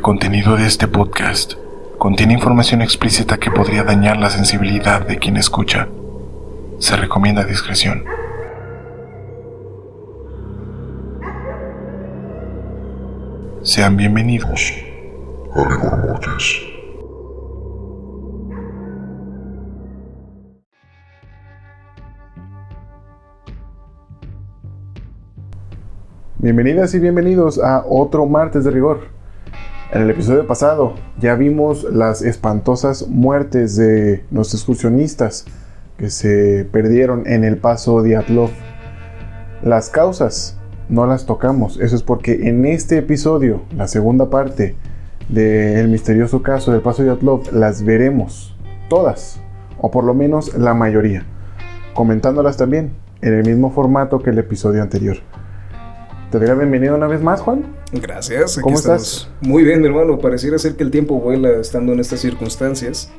contenido de este podcast contiene información explícita que podría dañar la sensibilidad de quien escucha. Se recomienda discreción. Sean bienvenidos a Rigor Mortis. Bienvenidas y bienvenidos a otro martes de rigor. En el episodio pasado ya vimos las espantosas muertes de los excursionistas que se perdieron en el paso Dyatlov. Las causas no las tocamos, eso es porque en este episodio, la segunda parte del misterioso caso del paso Dyatlov, las veremos todas, o por lo menos la mayoría, comentándolas también en el mismo formato que el episodio anterior. Te doy la bienvenida una vez más, Juan. Gracias. ¿Cómo estás? Muy bien, mi hermano. Pareciera ser que el tiempo vuela estando en estas circunstancias.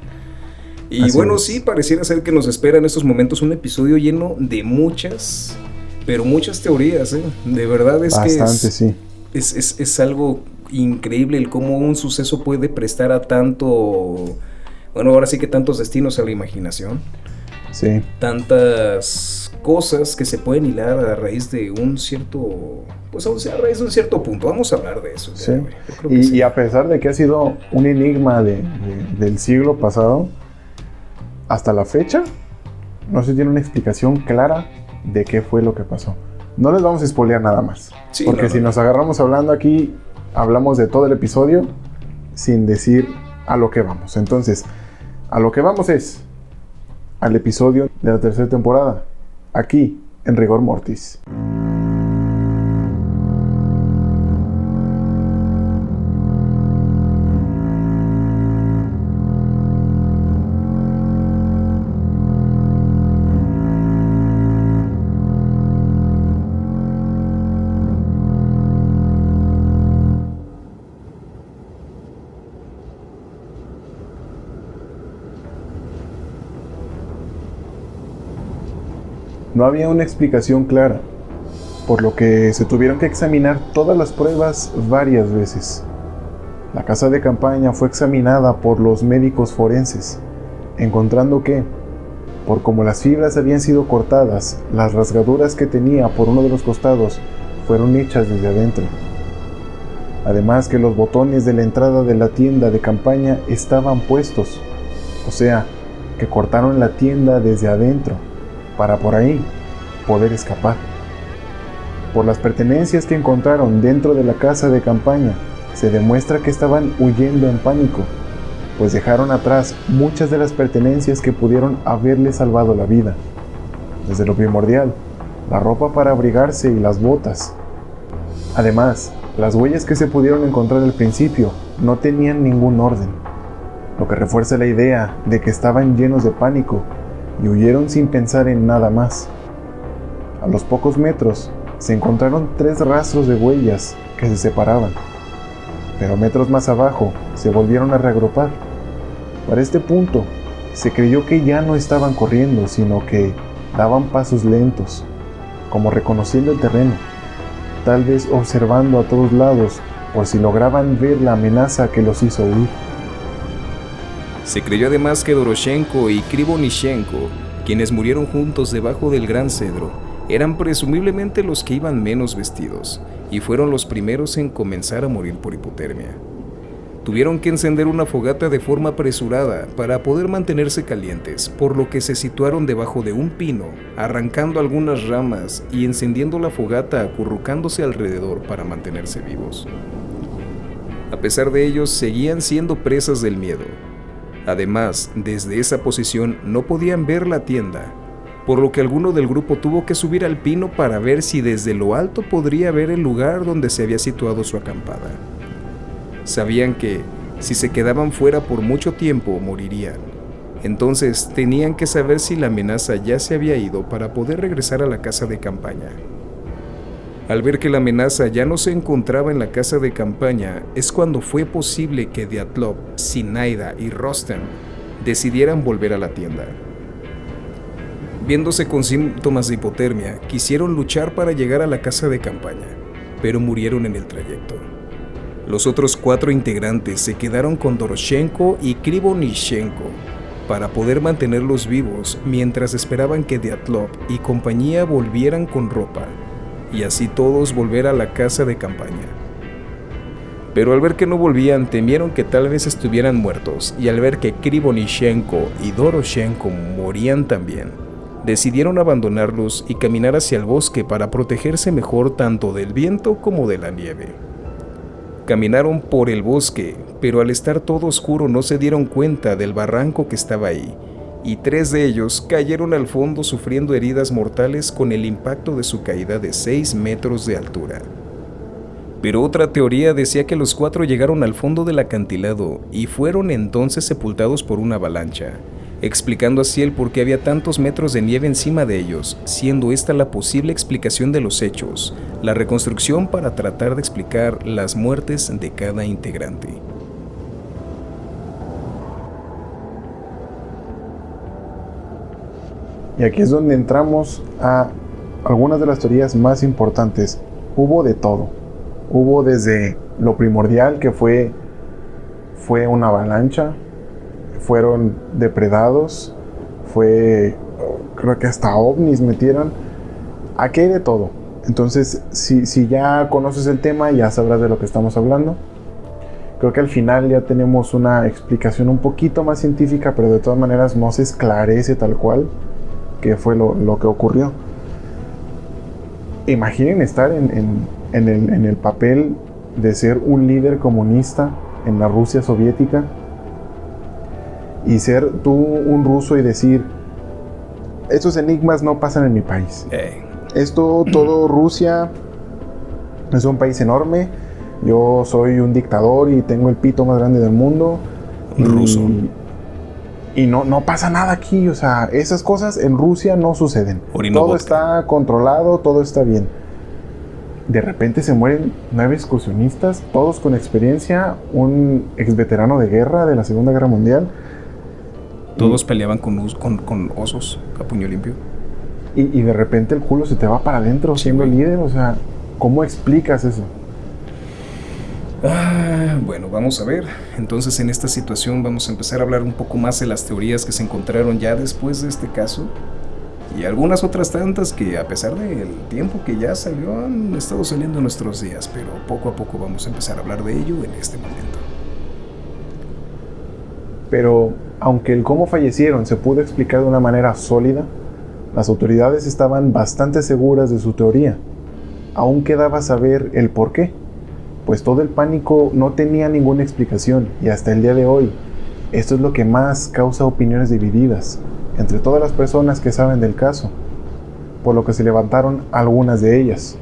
Y Así bueno, es. sí, pareciera ser que nos espera en estos momentos un episodio lleno de muchas teorías, ¿eh? De verdad es Bastante, sí. es algo increíble el cómo un suceso puede prestar a tanto, bueno, ahora sí que tantos destinos a la imaginación. Sí. Tantas cosas que se pueden hilar a raíz de un cierto, pues a raíz de un cierto punto. Vamos a hablar de eso. Sí. Yo creo que sí. Y a pesar de que ha sido un enigma del siglo pasado, hasta la fecha, no se tiene una explicación clara de qué fue lo que pasó. No les vamos a spoilear nada más. Sí, porque si nos agarramos hablando aquí, hablamos de todo el episodio sin decir a lo que vamos. Entonces, a lo que vamos es al episodio de la tercera temporada, aquí en Rigor Mortis. No había una explicación clara, por lo que se tuvieron que examinar todas las pruebas varias veces. La casa de campaña fue examinada por los médicos forenses, encontrando que, por como las fibras habían sido cortadas, las rasgaduras que tenía por uno de los costados fueron hechas desde adentro. Además que los botones de la entrada de la tienda de campaña estaban puestos, o sea, que cortaron la tienda desde adentro, para por ahí poder escapar. Por las pertenencias que encontraron dentro de la casa de campaña, se demuestra que estaban huyendo en pánico, pues dejaron atrás muchas de las pertenencias que pudieron haberle salvado la vida. Desde lo primordial, la ropa para abrigarse y las botas. Además, las huellas que se pudieron encontrar al principio no tenían ningún orden, lo que refuerza la idea de que estaban llenos de pánico y huyeron sin pensar en nada más. A los pocos metros se encontraron 3 rastros de huellas que se separaban, pero metros más abajo se volvieron a reagrupar. Para este punto se creyó que ya no estaban corriendo, sino que daban pasos lentos, como reconociendo el terreno, tal vez observando a todos lados por si lograban ver la amenaza que los hizo huir. Se creyó además que Doroshenko y Krivonishenko, quienes murieron juntos debajo del gran cedro, eran presumiblemente los que iban menos vestidos y fueron los primeros en comenzar a morir por hipotermia. Tuvieron que encender una fogata de forma apresurada para poder mantenerse calientes, por lo que se situaron debajo de un pino, arrancando algunas ramas y encendiendo la fogata acurrucándose alrededor para mantenerse vivos. A pesar de ello, seguían siendo presas del miedo. Además, desde esa posición no podían ver la tienda, por lo que alguno del grupo tuvo que subir al pino para ver si desde lo alto podría ver el lugar donde se había situado su acampada. Sabían que, si se quedaban fuera por mucho tiempo, morirían. Entonces, tenían que saber si la amenaza ya se había ido para poder regresar a la casa de campaña. Al ver que la amenaza ya no se encontraba en la casa de campaña, es cuando fue posible que Dyatlov, Zinaida y Rostam decidieran volver a la tienda. Viéndose con síntomas de hipotermia, quisieron luchar para llegar a la casa de campaña, pero murieron en el trayecto. Los otros 4 integrantes se quedaron con Doroshenko y Krivonishenko para poder mantenerlos vivos mientras esperaban que Dyatlov y compañía volvieran con ropa y así todos volver a la casa de campaña. Pero al ver que no volvían, temieron que tal vez estuvieran muertos, y al ver que Krivonishenko y Doroshenko morían también, decidieron abandonarlos y caminar hacia el bosque para protegerse mejor tanto del viento como de la nieve. Caminaron por el bosque, pero al estar todo oscuro no se dieron cuenta del barranco que estaba ahí, y 3 de ellos cayeron al fondo sufriendo heridas mortales con el impacto de su caída de 6 metros de altura. Pero otra teoría decía que los 4 llegaron al fondo del acantilado y fueron entonces sepultados por una avalancha, explicando así el por qué había tantos metros de nieve encima de ellos, siendo esta la posible explicación de los hechos, la reconstrucción para tratar de explicar las muertes de cada integrante. Y aquí es donde entramos a algunas de las teorías más importantes. Hubo de todo. Hubo desde lo primordial que fue una avalancha, fueron depredados, creo que hasta ovnis metieron. Aquí hay de todo. Entonces, si ya conoces el tema, ya sabrás de lo que estamos hablando. Creo que al final ya tenemos una explicación un poquito más científica, pero de todas maneras no se esclarece tal cual qué fue lo que ocurrió. Imaginen estar en el papel de ser un líder comunista en la Rusia soviética y ser tú un ruso y decir: estos enigmas no pasan en mi país. Todo Rusia es un país enorme. Yo soy un dictador y tengo el pito más grande del mundo. Ruso. Y no pasa nada aquí. O sea, esas cosas en Rusia no suceden. Todo está controlado, todo está bien. De repente se mueren 9 excursionistas, todos con experiencia, un ex veterano de guerra de la Segunda Guerra Mundial. Todos peleaban con osos a puño limpio. Y de repente el culo se te va para adentro siendo líder. O sea, ¿cómo explicas eso? Bueno, vamos a ver. Entonces, en esta situación vamos a empezar a hablar un poco más de las teorías que se encontraron ya después de este caso. Y algunas otras tantas que, a pesar del tiempo que ya salió, han estado saliendo en nuestros días. Pero poco a poco vamos a empezar a hablar de ello en este momento. Pero, aunque el cómo fallecieron se pudo explicar de una manera sólida, las autoridades estaban bastante seguras de su teoría. Aún quedaba saber el por qué, pues todo el pánico no tenía ninguna explicación, y hasta el día de hoy, esto es lo que más causa opiniones divididas entre todas las personas que saben del caso, por lo que se levantaron algunas de ellas.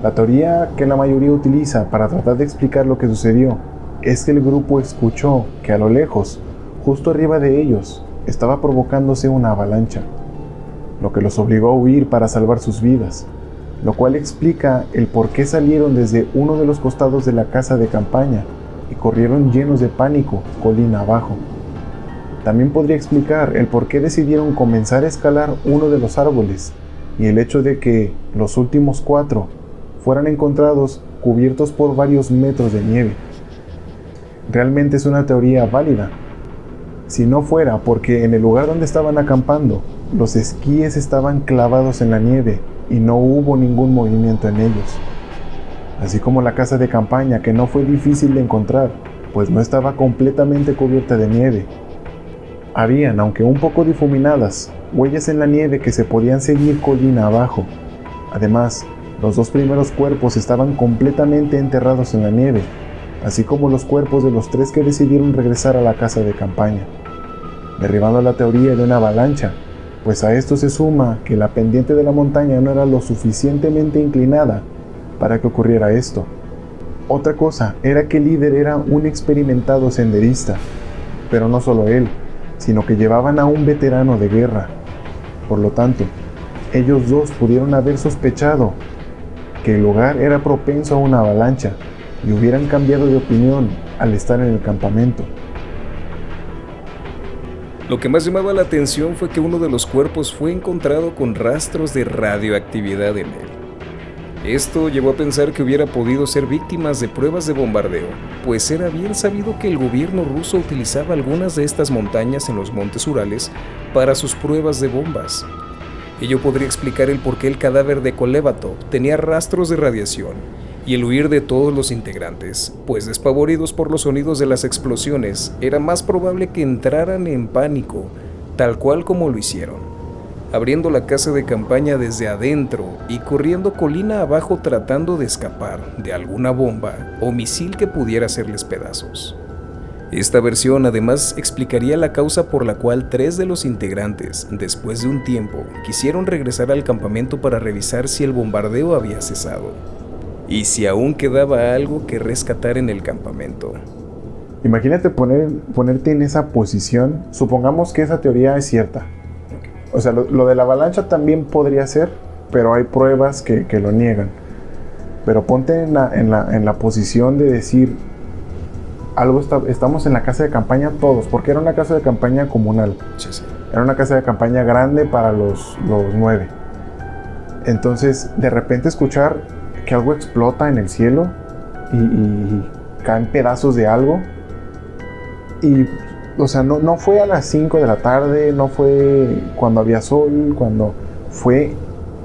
La teoría que la mayoría utiliza para tratar de explicar lo que sucedió es que el grupo escuchó que a lo lejos, justo arriba de ellos, estaba provocándose una avalancha, lo que los obligó a huir para salvar sus vidas, lo cual explica el por qué salieron desde uno de los costados de la casa de campaña y corrieron llenos de pánico colina abajo. También podría explicar el por qué decidieron comenzar a escalar uno de los árboles y el hecho de que los últimos 4 fueran encontrados cubiertos por varios metros de nieve. Realmente es una teoría válida, si no fuera porque en el lugar donde estaban acampando, los esquíes estaban clavados en la nieve y no hubo ningún movimiento en ellos. Así como la casa de campaña, que no fue difícil de encontrar, pues no estaba completamente cubierta de nieve. Habían, aunque un poco difuminadas, huellas en la nieve que se podían seguir colina abajo. Además, los 2 primeros cuerpos estaban completamente enterrados en la nieve, así como los cuerpos de los 3 que decidieron regresar a la casa de campaña, derribando la teoría de una avalancha, pues a esto se suma que la pendiente de la montaña no era lo suficientemente inclinada para que ocurriera esto. Otra cosa era que el líder era un experimentado senderista, pero no solo él, sino que llevaban a un veterano de guerra. Por lo tanto, ellos 2 pudieron haber sospechado que el lugar era propenso a una avalancha y hubieran cambiado de opinión al estar en el campamento. Lo que más llamaba la atención fue que uno de los cuerpos fue encontrado con rastros de radioactividad en él. Esto llevó a pensar que hubiera podido ser víctimas de pruebas de bombardeo, pues era bien sabido que el gobierno ruso utilizaba algunas de estas montañas en los montes Urales para sus pruebas de bombas. Ello podría explicar el por qué el cadáver de Kolevatov tenía rastros de radiación y el huir de todos los integrantes, pues despavoridos por los sonidos de las explosiones, era más probable que entraran en pánico, tal cual como lo hicieron, abriendo la casa de campaña desde adentro y corriendo colina abajo tratando de escapar de alguna bomba o misil que pudiera hacerles pedazos. Esta versión además explicaría la causa por la cual 3 de los integrantes, después de un tiempo, quisieron regresar al campamento para revisar si el bombardeo había cesado y si aún quedaba algo que rescatar en el campamento. Imagínate ponerte en esa posición. Supongamos que esa teoría es cierta. O sea, lo de la avalancha también podría ser, pero hay pruebas que lo niegan. Pero ponte en la posición de decir, estamos en la casa de campaña todos, porque era una casa de campaña comunal. Sí. Era una casa de campaña grande para los 9. Entonces, de repente escuchar que algo explota en el cielo y caen pedazos de algo. Y, o sea, no fue a las 5 de la tarde, no fue cuando había sol, cuando fue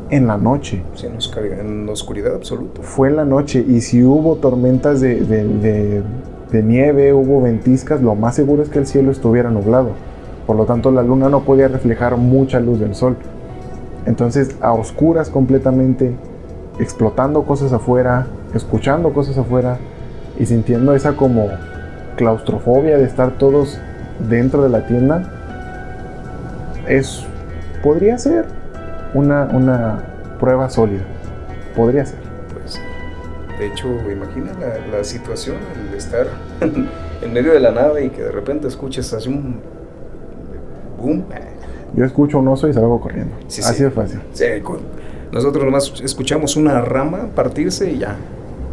en la noche. Sí, en la oscuridad absoluta. Fue en la noche, y si hubo tormentas de nieve, hubo ventiscas, lo más seguro es que el cielo estuviera nublado. Por lo tanto, la luna no podía reflejar mucha luz del sol. Entonces, a oscuras completamente, explotando cosas afuera, escuchando cosas afuera y sintiendo esa como claustrofobia de estar todos dentro de la tienda, podría ser una prueba sólida. Podría ser. Pues, de hecho, imagina la situación, el estar en medio de la nada y que de repente escuches así un boom. Yo escucho un oso y salgo corriendo. Sí, así de fácil. Sí, nosotros nomás escuchamos una rama partirse y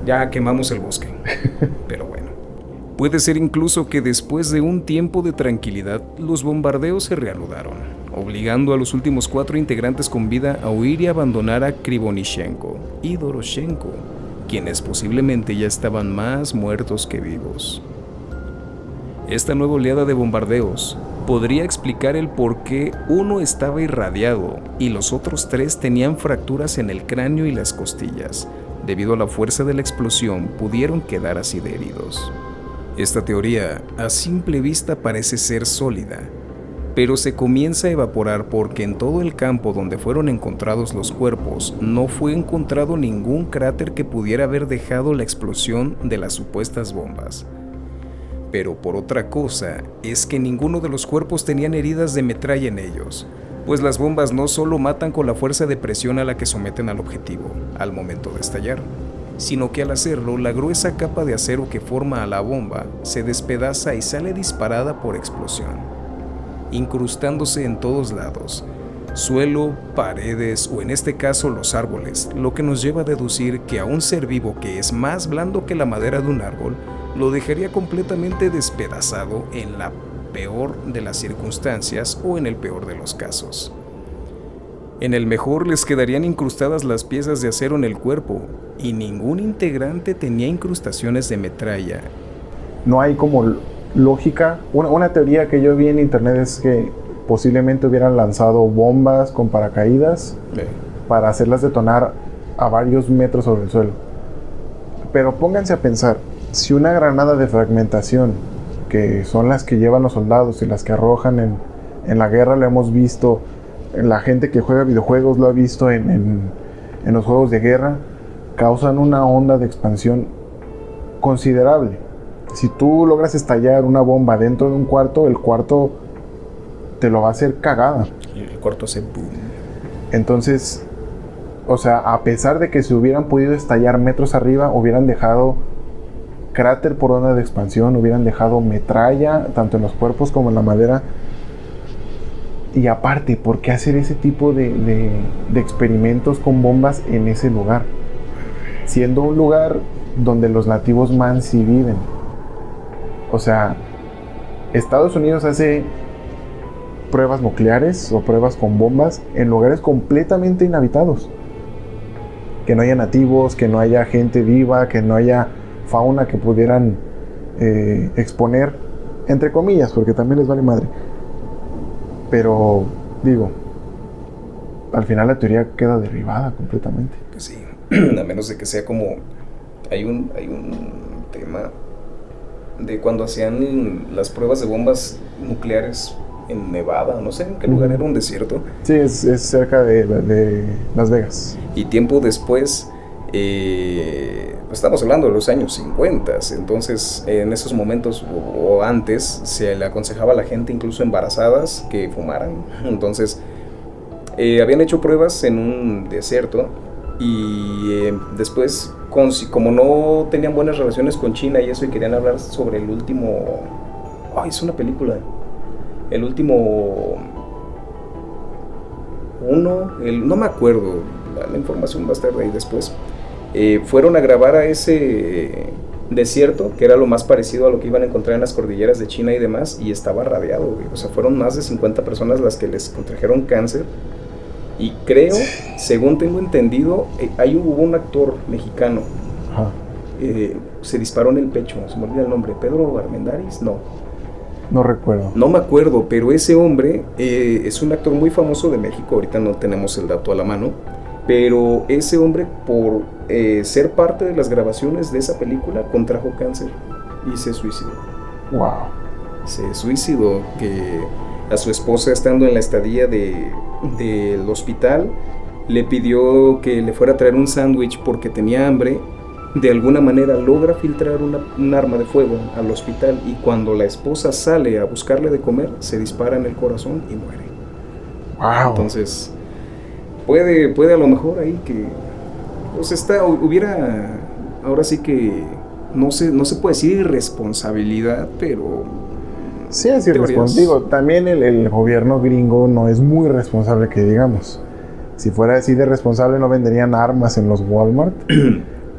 ya quemamos el bosque. Pero bueno. Puede ser incluso que después de un tiempo de tranquilidad, los bombardeos se reanudaron, obligando a los últimos 4 integrantes con vida a huir y abandonar a Krivonishenko y Doroshenko, quienes posiblemente ya estaban más muertos que vivos. Esta nueva oleada de bombardeos podría explicar el por qué uno estaba irradiado y los otros 3 tenían fracturas en el cráneo y las costillas. Debido a la fuerza de la explosión, pudieron quedar así de heridos. Esta teoría, a simple vista, parece ser sólida, pero se comienza a evaporar porque en todo el campo donde fueron encontrados los cuerpos no fue encontrado ningún cráter que pudiera haber dejado la explosión de las supuestas bombas. Pero por otra cosa, es que ninguno de los cuerpos tenían heridas de metralla en ellos, pues las bombas no solo matan con la fuerza de presión a la que someten al objetivo al momento de estallar, sino que al hacerlo, la gruesa capa de acero que forma a la bomba se despedaza y sale disparada por explosión, incrustándose en todos lados, suelo, paredes o en este caso los árboles, lo que nos lleva a deducir que a un ser vivo que es más blando que la madera de un árbol, lo dejaría completamente despedazado en la peor de las circunstancias o en el peor de los casos. En el mejor les quedarían incrustadas las piezas de acero en el cuerpo y ningún integrante tenía incrustaciones de metralla. No hay como lógica. Una teoría que yo vi en internet es que posiblemente hubieran lanzado bombas con paracaídas para hacerlas detonar a varios metros sobre el suelo. Pero pónganse a pensar, si una granada de fragmentación, que son las que llevan los soldados y las que arrojan en la guerra, lo hemos visto, la gente que juega videojuegos lo ha visto en los juegos de guerra, causan una onda de expansión considerable. Si tú logras estallar una bomba dentro de un cuarto, el cuarto te lo va a hacer cagada. Y el cuarto hace boom. Entonces, o sea, a pesar de que se hubieran podido estallar metros arriba, hubieran dejado cráter por onda de expansión, hubieran dejado metralla, tanto en los cuerpos como en la madera. Y aparte, ¿por qué hacer ese tipo de experimentos con bombas en ese lugar? Siendo un lugar donde los nativos Mansi viven. O sea, Estados Unidos hace pruebas nucleares o pruebas con bombas en lugares completamente inhabitados. que no haya nativos, que no haya gente viva, que no haya fauna que pudieran exponer, entre comillas, porque también les vale madre. Pero, digo, al final la teoría queda derribada completamente. Pues sí, a menos de que sea como... Hay un tema de cuando hacían las pruebas de bombas nucleares en Nevada, no sé en qué lugar, era un desierto. Sí, es cerca de Las Vegas. Y tiempo después, estamos hablando de los años 50, entonces en esos momentos o antes se le aconsejaba a la gente, incluso embarazadas, que fumaran. Entonces habían hecho pruebas en un desierto y después, como no tenían buenas relaciones con China y eso, y querían hablar sobre el último... es una película. El último... no me acuerdo, la información va a estar ahí después. Fueron a grabar a ese desierto, que era lo más parecido a lo que iban a encontrar en las cordilleras de China y demás, y estaba radiado, güey. O sea, fueron más de 50 personas las que les contrajeron cáncer. Y creo, según tengo entendido, ahí hubo un actor mexicano. Ajá. Se disparó en el pecho, se me olvida el nombre, Pedro Armendáriz, No recuerdo. No me acuerdo, pero ese hombre es un actor muy famoso de México. Ahorita no tenemos el dato a la mano, pero ese hombre, por ser parte de las grabaciones de esa película, contrajo cáncer y se suicidó. Wow. Se suicidó, que a su esposa, estando en la estadía del hospital, le pidió que le fuera a traer un sándwich porque tenía hambre. De alguna manera logra filtrar un arma de fuego al hospital, y cuando la esposa sale a buscarle de comer, se dispara en el corazón y muere. Wow. Entonces, puede a lo mejor ahí que pues hubiera, ahora sí que no se puede decir irresponsabilidad, pero sí es irresponsable. También el gobierno gringo no es muy responsable, que digamos. Si fuera así de responsable, no venderían armas en los Walmart.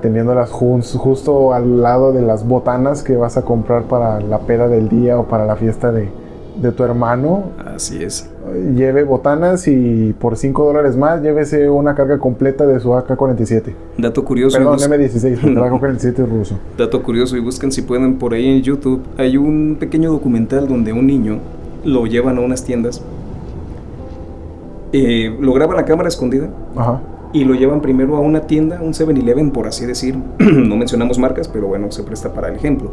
Teniéndolas justo al lado de las botanas que vas a comprar para la peda del día o para la fiesta de tu hermano. Así es. Lleve botanas y por $5 más llévese una carga completa de su AK-47. Dato curioso. Perdón, M16, porque el AK-47 es ruso. Dato curioso, y busquen si pueden por ahí en YouTube. Hay un pequeño documental donde un niño lo llevan a unas tiendas. Lo graban a cámara escondida. Ajá. Y lo llevan primero a una tienda, un 7-Eleven, por así decir. No mencionamos marcas, pero bueno, se presta para el ejemplo.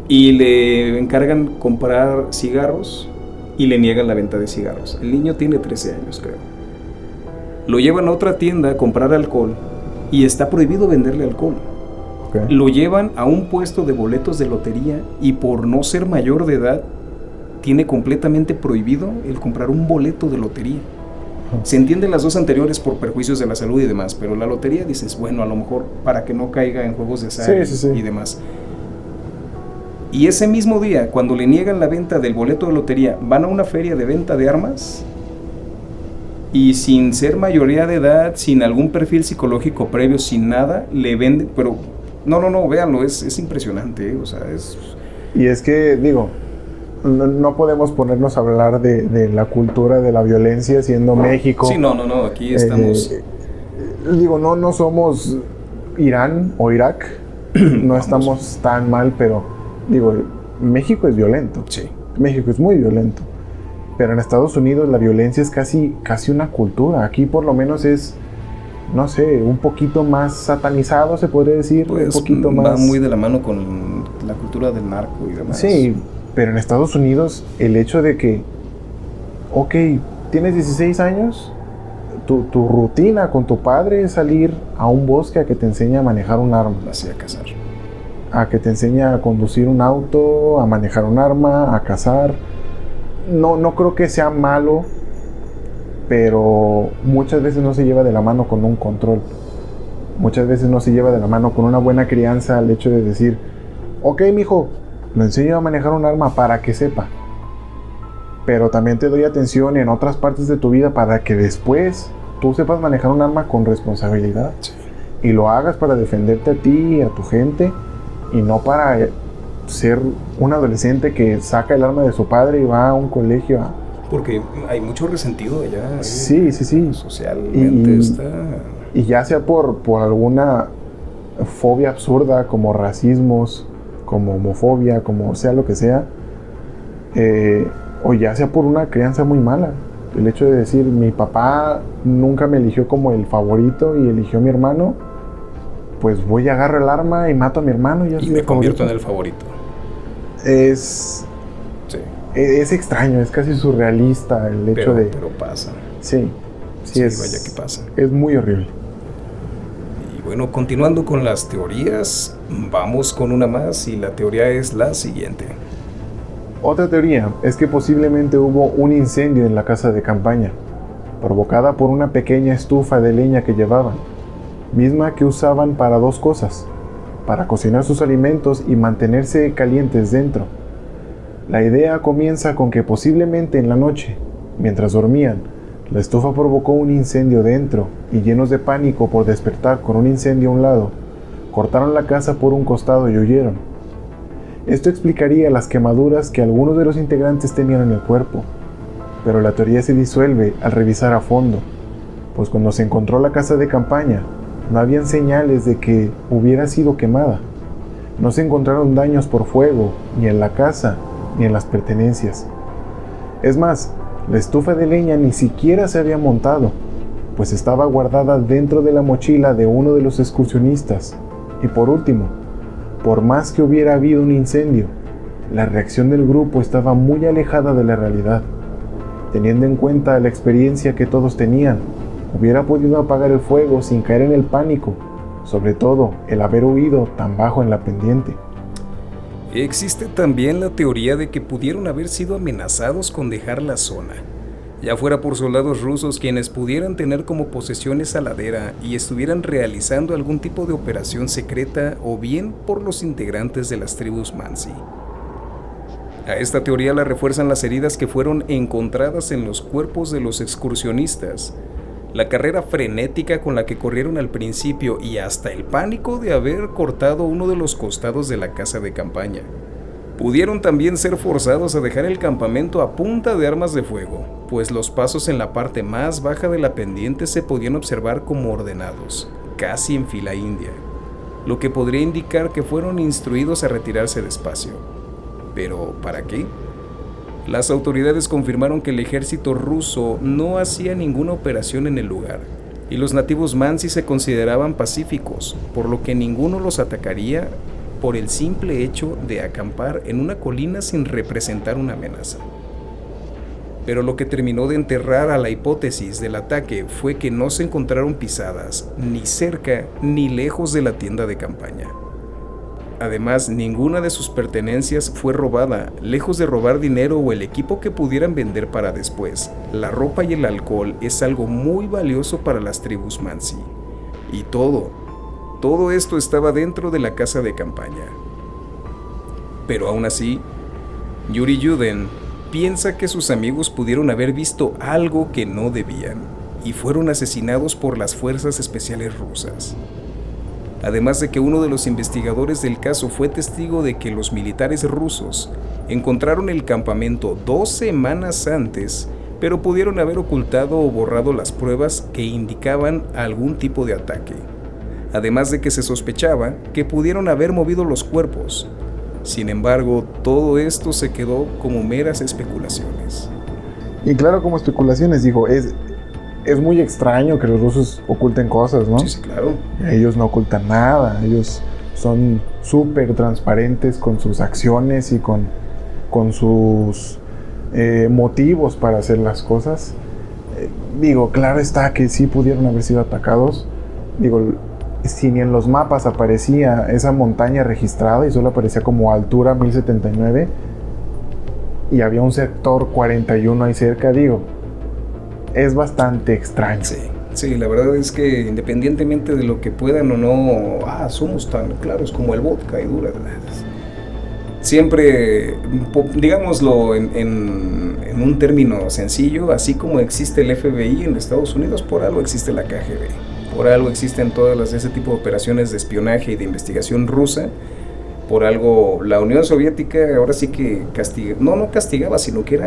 Y le encargan comprar cigarros y le niegan la venta de cigarros. El niño tiene 13 años, creo. Lo llevan a otra tienda a comprar alcohol y está prohibido venderle alcohol. Okay. Lo llevan a un puesto de boletos de lotería y, por no ser mayor de edad, tiene completamente prohibido el comprar un boleto de lotería. Se entienden las dos anteriores por perjuicios de la salud y demás, pero la lotería, dices, bueno, a lo mejor para que no caiga en juegos de azar y demás. Y ese mismo día, cuando le niegan la venta del boleto de lotería, van a una feria de venta de armas y, sin ser mayoría de edad, sin algún perfil psicológico previo, sin nada, le venden. Pero no, véanlo, es impresionante, o sea, es... Y es que, digo, no podemos ponernos a hablar de la cultura de la violencia siendo México. Sí, no, aquí estamos... no somos Irán o Irak, no estamos tan mal, pero México es violento. Sí. México es muy violento. Pero en Estados Unidos la violencia es casi una cultura. Aquí por lo menos es, no sé, un poquito más satanizado, se podría decir. Pues un poquito más... va muy de la mano con la cultura del narco y demás. Sí, pero en Estados Unidos el hecho de que, ok, tienes 16 años, tu rutina con tu padre es salir a un bosque a que te enseñe a manejar un arma. Así, a cazar. A que te enseñe a conducir un auto, a manejar un arma, a cazar. No creo que sea malo, pero muchas veces no se lleva de la mano con un control. Muchas veces no se lleva de la mano con una buena crianza, el hecho de decir, ok, mijo, lo enseño a manejar un arma para que sepa. Pero también te doy atención en otras partes de tu vida para que después tú sepas manejar un arma con responsabilidad. Sí. Y lo hagas para defenderte a ti y a tu gente, y no para ser un adolescente que saca el arma de su padre y va a un colegio a... Porque hay mucho resentido allá. Sí. Socialmente está... Y ya sea por alguna fobia absurda, como racismos, como homofobia, como sea lo que sea, o ya sea por una crianza muy mala. El hecho de decir, mi papá nunca me eligió como el favorito y eligió a mi hermano, pues voy y agarro el arma y mato a mi hermano y me convierto en el favorito. Es extraño, es casi surrealista el hecho de... Pero pasa. Sí, vaya que pasa. Es muy horrible. Y bueno, continuando con las teorías, vamos con una más y la teoría es la siguiente. Otra teoría es que posiblemente hubo un incendio en la casa de campaña, provocada por una pequeña estufa de leña que llevaban, misma que usaban para dos cosas, para cocinar sus alimentos y mantenerse calientes dentro. La idea comienza con que posiblemente en la noche, mientras dormían, la estufa provocó un incendio dentro y llenos de pánico por despertar con un incendio a un lado, cortaron la casa por un costado y huyeron. Esto explicaría las quemaduras que algunos de los integrantes tenían en el cuerpo, pero la teoría se disuelve al revisar a fondo, pues cuando se encontró la casa de campaña, no habían señales de que hubiera sido quemada. No se encontraron daños por fuego, ni en la casa, ni en las pertenencias. Es más, la estufa de leña ni siquiera se había montado, pues estaba guardada dentro de la mochila de uno de los excursionistas. Y por último, por más que hubiera habido un incendio, la reacción del grupo estaba muy alejada de la realidad. Teniendo en cuenta la experiencia que todos tenían, hubiera podido apagar el fuego sin caer en el pánico, sobre todo el haber huido tan bajo en la pendiente. Existe también la teoría de que pudieron haber sido amenazados con dejar la zona, ya fuera por soldados rusos quienes pudieran tener como posesión esa ladera y estuvieran realizando algún tipo de operación secreta, o bien por los integrantes de las tribus Mansi. A esta teoría la refuerzan las heridas que fueron encontradas en los cuerpos de los excursionistas, la carrera frenética con la que corrieron al principio y hasta el pánico de haber cortado uno de los costados de la casa de campaña. Pudieron también ser forzados a dejar el campamento a punta de armas de fuego, pues los pasos en la parte más baja de la pendiente se podían observar como ordenados, casi en fila india, lo que podría indicar que fueron instruidos a retirarse despacio. ¿Pero para qué? Las autoridades confirmaron que el ejército ruso no hacía ninguna operación en el lugar, y los nativos Mansi se consideraban pacíficos, por lo que ninguno los atacaría por el simple hecho de acampar en una colina sin representar una amenaza. Pero lo que terminó de enterrar a la hipótesis del ataque fue que no se encontraron pisadas ni cerca ni lejos de la tienda de campaña. Además, ninguna de sus pertenencias fue robada, lejos de robar dinero o el equipo que pudieran vender para después. La ropa y el alcohol es algo muy valioso para las tribus Mansi. Y todo esto estaba dentro de la casa de campaña. Pero aún así, Yuri Yuden piensa que sus amigos pudieron haber visto algo que no debían y fueron asesinados por las fuerzas especiales rusas. Además de que uno de los investigadores del caso fue testigo de que los militares rusos encontraron el campamento 2 semanas antes, pero pudieron haber ocultado o borrado las pruebas que indicaban algún tipo de ataque. Además de que se sospechaba que pudieron haber movido los cuerpos. Sin embargo, todo esto se quedó como meras especulaciones. Y claro, como especulaciones, digo, es muy extraño que los rusos oculten cosas, ¿no? Sí, claro. Ellos no ocultan nada, ellos son súper transparentes con sus acciones y con sus motivos para hacer las cosas. Digo, claro está que sí pudieron haber sido atacados. Digo, si ni en los mapas aparecía esa montaña registrada y solo aparecía como altura 1079 y había un sector 41 ahí cerca, digo, es bastante extraño. Sí, la verdad es que independientemente de lo que puedan o no, somos tan claros como el vodka y dura. Siempre, digámoslo en un término sencillo, así como existe el FBI en Estados Unidos, por algo existe la KGB. Por algo existen todas ese tipo de operaciones de espionaje y de investigación rusa. Por algo la Unión Soviética ahora sí que no castigaba, sino que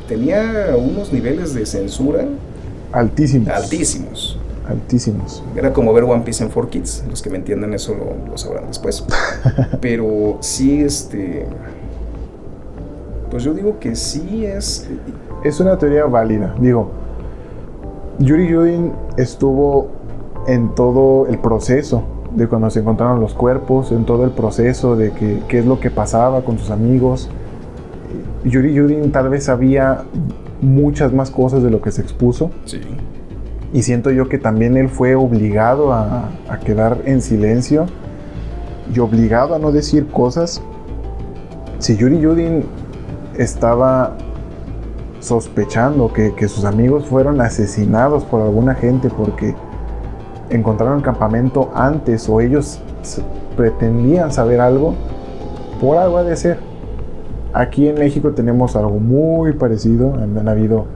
tenía unos niveles de censura altísimos. altísimos. Era como ver One Piece en 4Kids. Los que me entiendan eso lo sabrán después. Pero sí, pues yo digo que sí es... Es una teoría válida. Digo, Yuri Yudin estuvo en todo el proceso de cuando se encontraron los cuerpos, en todo el proceso de qué es lo que pasaba con sus amigos. Yuri Yudin tal vez sabía muchas más cosas de lo que se expuso. Sí. Y siento yo que también él fue obligado a quedar en silencio y obligado a no decir cosas. Si Yuri Yudin estaba sospechando que sus amigos fueron asesinados por alguna gente porque encontraron el campamento antes o ellos pretendían saber algo, por algo ha de ser. Aquí en México tenemos algo muy parecido. Han habido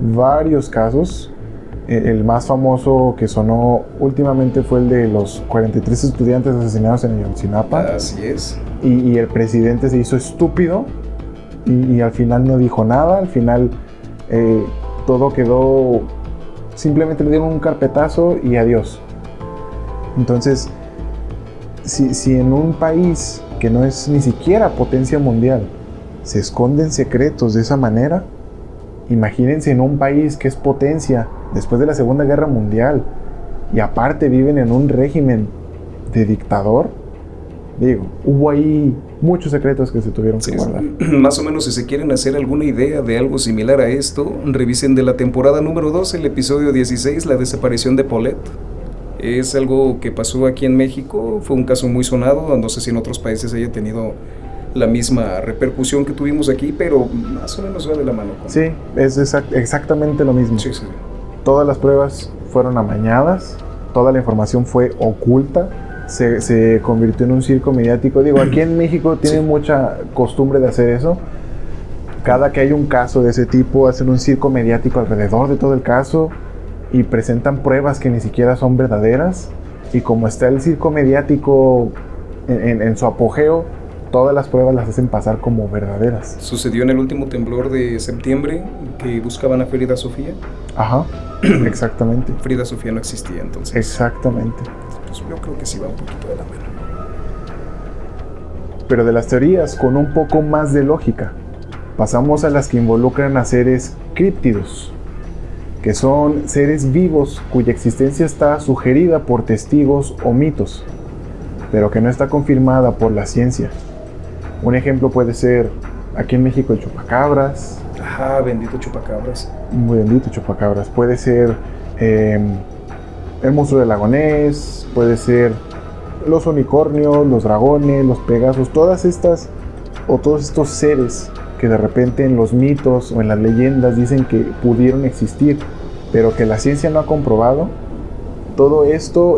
varios casos. El más famoso que sonó últimamente fue el de los 43 estudiantes asesinados en Ayotzinapa. Así es. Y el presidente se hizo estúpido y al final no dijo nada. Al final todo quedó... Simplemente le dieron un carpetazo y adiós. Entonces, si en un país que no es ni siquiera potencia mundial se esconden secretos de esa manera, imagínense en un país que es potencia después de la Segunda Guerra Mundial y aparte viven en un régimen de dictador. Digo, hubo ahí muchos secretos que se tuvieron que guardar. Más o menos, si se quieren hacer alguna idea de algo similar a esto, revisen de la temporada número 2, el episodio 16, la desaparición de Paulette. Es algo que pasó aquí en México, fue un caso muy sonado, no sé si en otros países haya tenido la misma repercusión que tuvimos aquí, pero más o menos va de la mano. Sí, es exactamente lo mismo. Sí, sí. Todas las pruebas fueron amañadas, toda la información fue oculta, se convirtió en un circo mediático. Digo, aquí en México tienen mucha costumbre de hacer eso. Cada que hay un caso de ese tipo, hacen un circo mediático alrededor de todo el caso y presentan pruebas que ni siquiera son verdaderas. Y como está el circo mediático en su apogeo, todas las pruebas las hacen pasar como verdaderas. Sucedió en el último temblor de septiembre que buscaban a Frida Sofía. Ajá, exactamente. Frida Sofía no existía entonces. Exactamente. Pues yo creo que sí va un poquito de la mano. Pero de las teorías con un poco más de lógica, pasamos a las que involucran a seres críptidos, que son seres vivos cuya existencia está sugerida por testigos o mitos, pero que no está confirmada por la ciencia. Un ejemplo puede ser, aquí en México, el chupacabras. Ajá, bendito chupacabras. Muy bendito chupacabras. Puede ser el monstruo del lago Ness, puede ser los unicornios, los dragones, los pegasos, todas estas o todos estos seres que de repente en los mitos o en las leyendas dicen que pudieron existir, pero que la ciencia no ha comprobado. Todo esto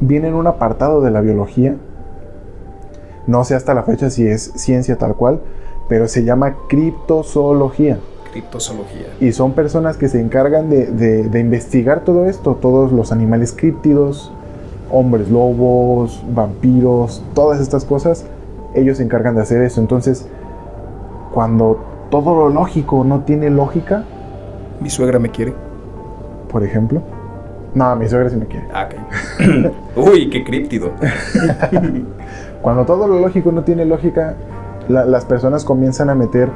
viene en un apartado de la biología. No sé hasta la fecha si es ciencia tal cual, pero se llama criptozoología. Criptozoología. Y son personas que se encargan de investigar todo esto, todos los animales críptidos, hombres lobos, vampiros, todas estas cosas, ellos se encargan de hacer eso. Entonces, cuando todo lo lógico no tiene lógica... ¿Mi suegra me quiere? Por ejemplo. No, mi suegra sí me quiere. Ah, ok. Uy, qué críptido. Cuando todo lo lógico no tiene lógica, las personas comienzan a meter,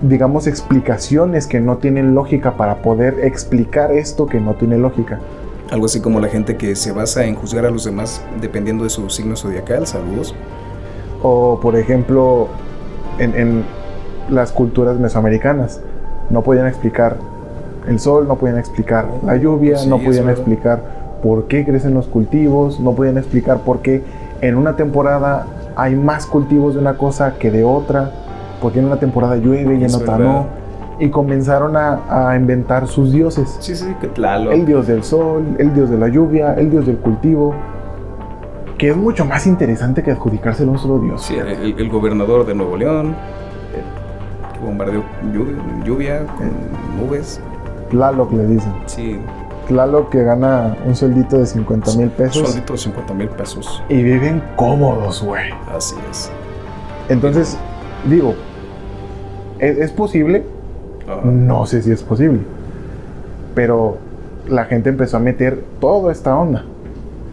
digamos, explicaciones que no tienen lógica para poder explicar esto que no tiene lógica. Algo así como la gente que se basa en juzgar a los demás dependiendo de su signo zodiacal. Saludos. O, por ejemplo, en las culturas mesoamericanas, no podían explicar el sol, no podían explicar la lluvia, sí, no podían explicar por qué crecen los cultivos, no podían explicar por qué en una temporada hay más cultivos de una cosa que de otra, porque en una temporada llueve y en otra no. Y comenzaron a inventar sus dioses. Sí, que Tlaloc. El dios del sol, el dios de la lluvia, el dios del cultivo, que es mucho más interesante que adjudicárselo a un solo dios. Sí, el gobernador de Nuevo León, que bombardeó lluvia con nubes. Tlaloc le dicen. Sí. Tlaloc, que gana un sueldito de 50,000 pesos. Un sueldito de 50,000 pesos. Y viven cómodos, güey. Así es. Entonces, digo, ¿es posible? No sé si es posible. Pero la gente empezó a meter toda esta onda.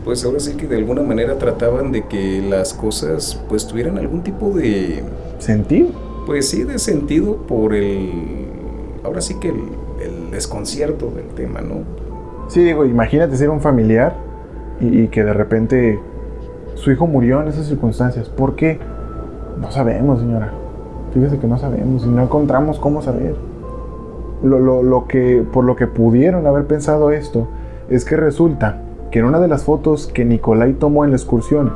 Pues ahora sí que de alguna manera trataban de que las cosas pues tuvieran algún tipo de... ¿Sentido? Pues sí, de sentido por ahora sí que el desconcierto del tema, ¿no? Sí, digo, imagínate ser un familiar y que de repente su hijo murió en esas circunstancias. ¿Por qué? No sabemos, señora. Fíjese que no sabemos y no encontramos cómo saber. Por lo que pudieron haber pensado esto es que resulta que en una de las fotos que Nikolai tomó en la excursión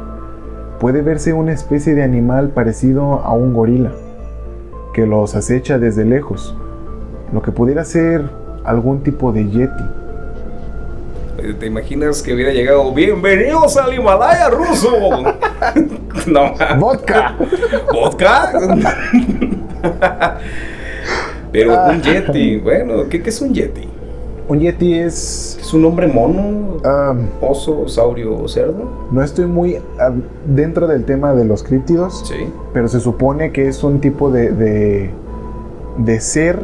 puede verse una especie de animal parecido a un gorila que los acecha desde lejos, lo que pudiera ser algún tipo de yeti. ¿Te imaginas que hubiera llegado bienvenidos al Himalaya ruso? No. ¡Vodka! ¿Vodka? Pero un yeti, bueno, ¿qué es un yeti? Un yeti es... ¿Es un hombre mono? ¿Oso, saurio o cerdo? No estoy muy dentro del tema de los críptidos, Sí. pero se supone que es un tipo de ser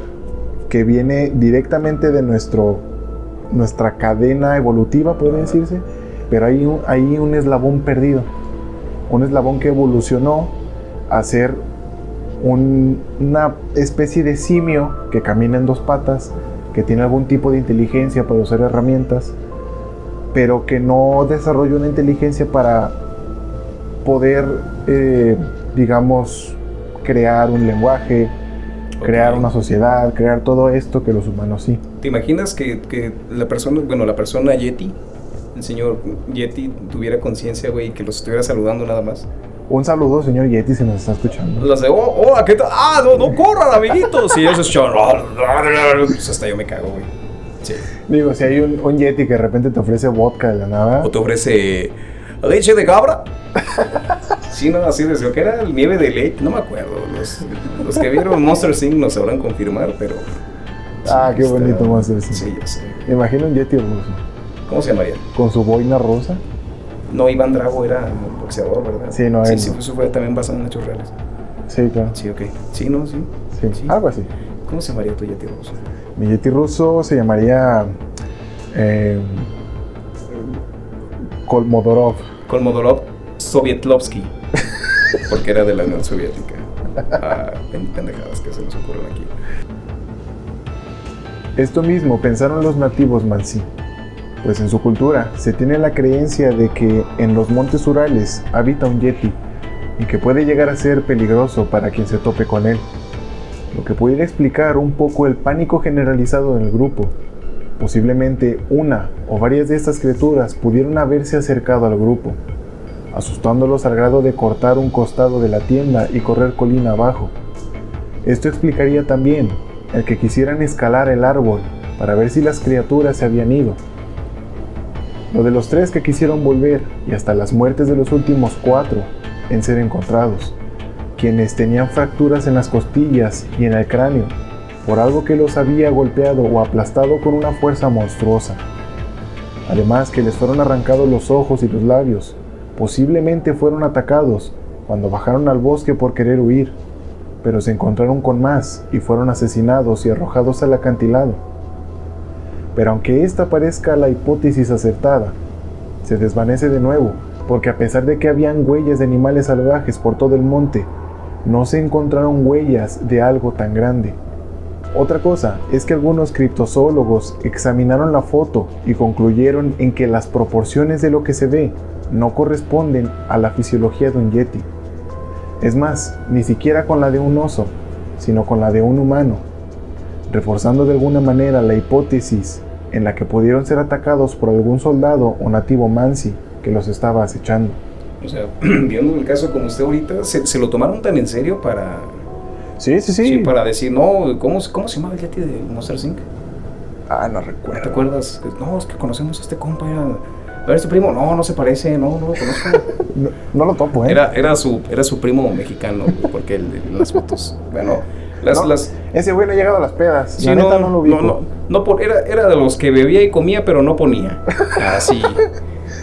que viene directamente de nuestra cadena evolutiva, podría decirse, pero hay un eslabón perdido, un eslabón que evolucionó a ser una especie de simio que camina en dos patas, que tiene algún tipo de inteligencia para usar herramientas, pero que no desarrolla una inteligencia para poder, digamos, crear un lenguaje, crear una sociedad, crear todo esto que los humanos sí. ¿Te imaginas que la persona Yeti, el señor Yeti, tuviera conciencia, güey, y que los estuviera saludando nada más? Un saludo, señor Yeti, si nos está escuchando. Los de, hola, ¿qué tal? No corran, amiguitos. Y ellos escuchan, pues hasta yo me cago, güey. Sí. Digo, si hay un Yeti que de repente te ofrece vodka de la nada. O te ofrece leche de cabra. Sí, no, así desde que era el nieve de leche, no me acuerdo. Los que vieron Monster Inc. nos sabrán confirmar, pero... Qué bonito Monster Inc. Sí, ya sé. Me imagino un Yeti ruso. ¿Cómo se llamaría? Con su boina rosa. No, Iván Drago era un boxeador, ¿verdad? Sí, no, sí, eso fue también basado en hechos reales. Sí, claro. Sí, ok. Sí, ¿no? Sí. Sí, algo así. ¿Cómo se llamaría tu Yeti ruso? Mi Yeti ruso se llamaría... Kolmodorov. Kolmodorov Sovietlovsky. Porque era de la Unión Soviética. Pendejadas que se nos ocurren aquí. Esto mismo pensaron los nativos Mansi, pues en su cultura se tiene la creencia de que en los montes Urales habita un yeti y que puede llegar a ser peligroso para quien se tope con él, lo que pudiera explicar un poco el pánico generalizado en el grupo. Posiblemente una o varias de estas criaturas pudieron haberse acercado al grupo, asustándolos al grado de cortar un costado de la tienda y correr colina abajo. Esto explicaría también el que quisieran escalar el árbol para ver si las criaturas se habían ido. Lo de los 3 que quisieron volver y hasta las muertes de los últimos 4 en ser encontrados, quienes tenían fracturas en las costillas y en el cráneo por algo que los había golpeado o aplastado con una fuerza monstruosa. Además que les fueron arrancados los ojos y los labios, posiblemente fueron atacados cuando bajaron al bosque por querer huir, pero se encontraron con más y fueron asesinados y arrojados al acantilado. Pero aunque esta parezca la hipótesis acertada, se desvanece de nuevo, porque a pesar de que habían huellas de animales salvajes por todo el monte, no se encontraron huellas de algo tan grande. Otra cosa es que algunos criptozoólogos examinaron la foto y concluyeron en que las proporciones de lo que se ve no corresponden a la fisiología de un yeti. Es más, ni siquiera con la de un oso, sino con la de un humano, reforzando de alguna manera la hipótesis en la que pudieron ser atacados por algún soldado o nativo Mansi que los estaba acechando. O sea, viendo el caso como usted ahorita, se lo tomaron tan en serio para... Sí. Para decir, no, ¿cómo se llamaba el yeti de Monster Inc.? No recuerdo. ¿Te acuerdas? No, es que conocemos a este compa, a ver, su primo, no se parece, no lo conozco. no lo topo, Era su primo mexicano, porque las fotos, bueno... Ese güey no ha llegado a las pedas. Sí, la neta no lo ubico. Era de los que bebía y comía, pero no ponía. Así.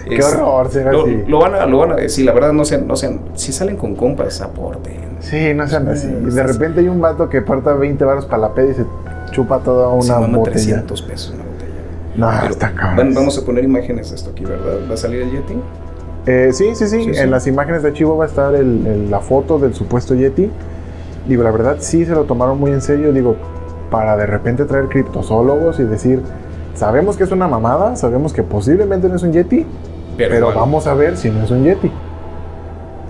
Qué horror, será así. Lo van a decir, la verdad, no sean, si salen con compas, aporten. Sí, no sean así. De repente hay un vato que aparta 20 baros para la peda y se chupa toda una botella. 300 pesos una botella. No, Pero está cabrón. vamos a poner imágenes de esto aquí, ¿verdad? ¿Va a salir el Yeti? Sí. En las imágenes de archivo va a estar la foto del supuesto Yeti. Digo, la verdad sí se lo tomaron muy en serio. Digo, para de repente traer criptozoólogos y decir, sabemos que es una mamada, sabemos que posiblemente no es un Yeti, pero igual, vamos a ver si no es un Yeti.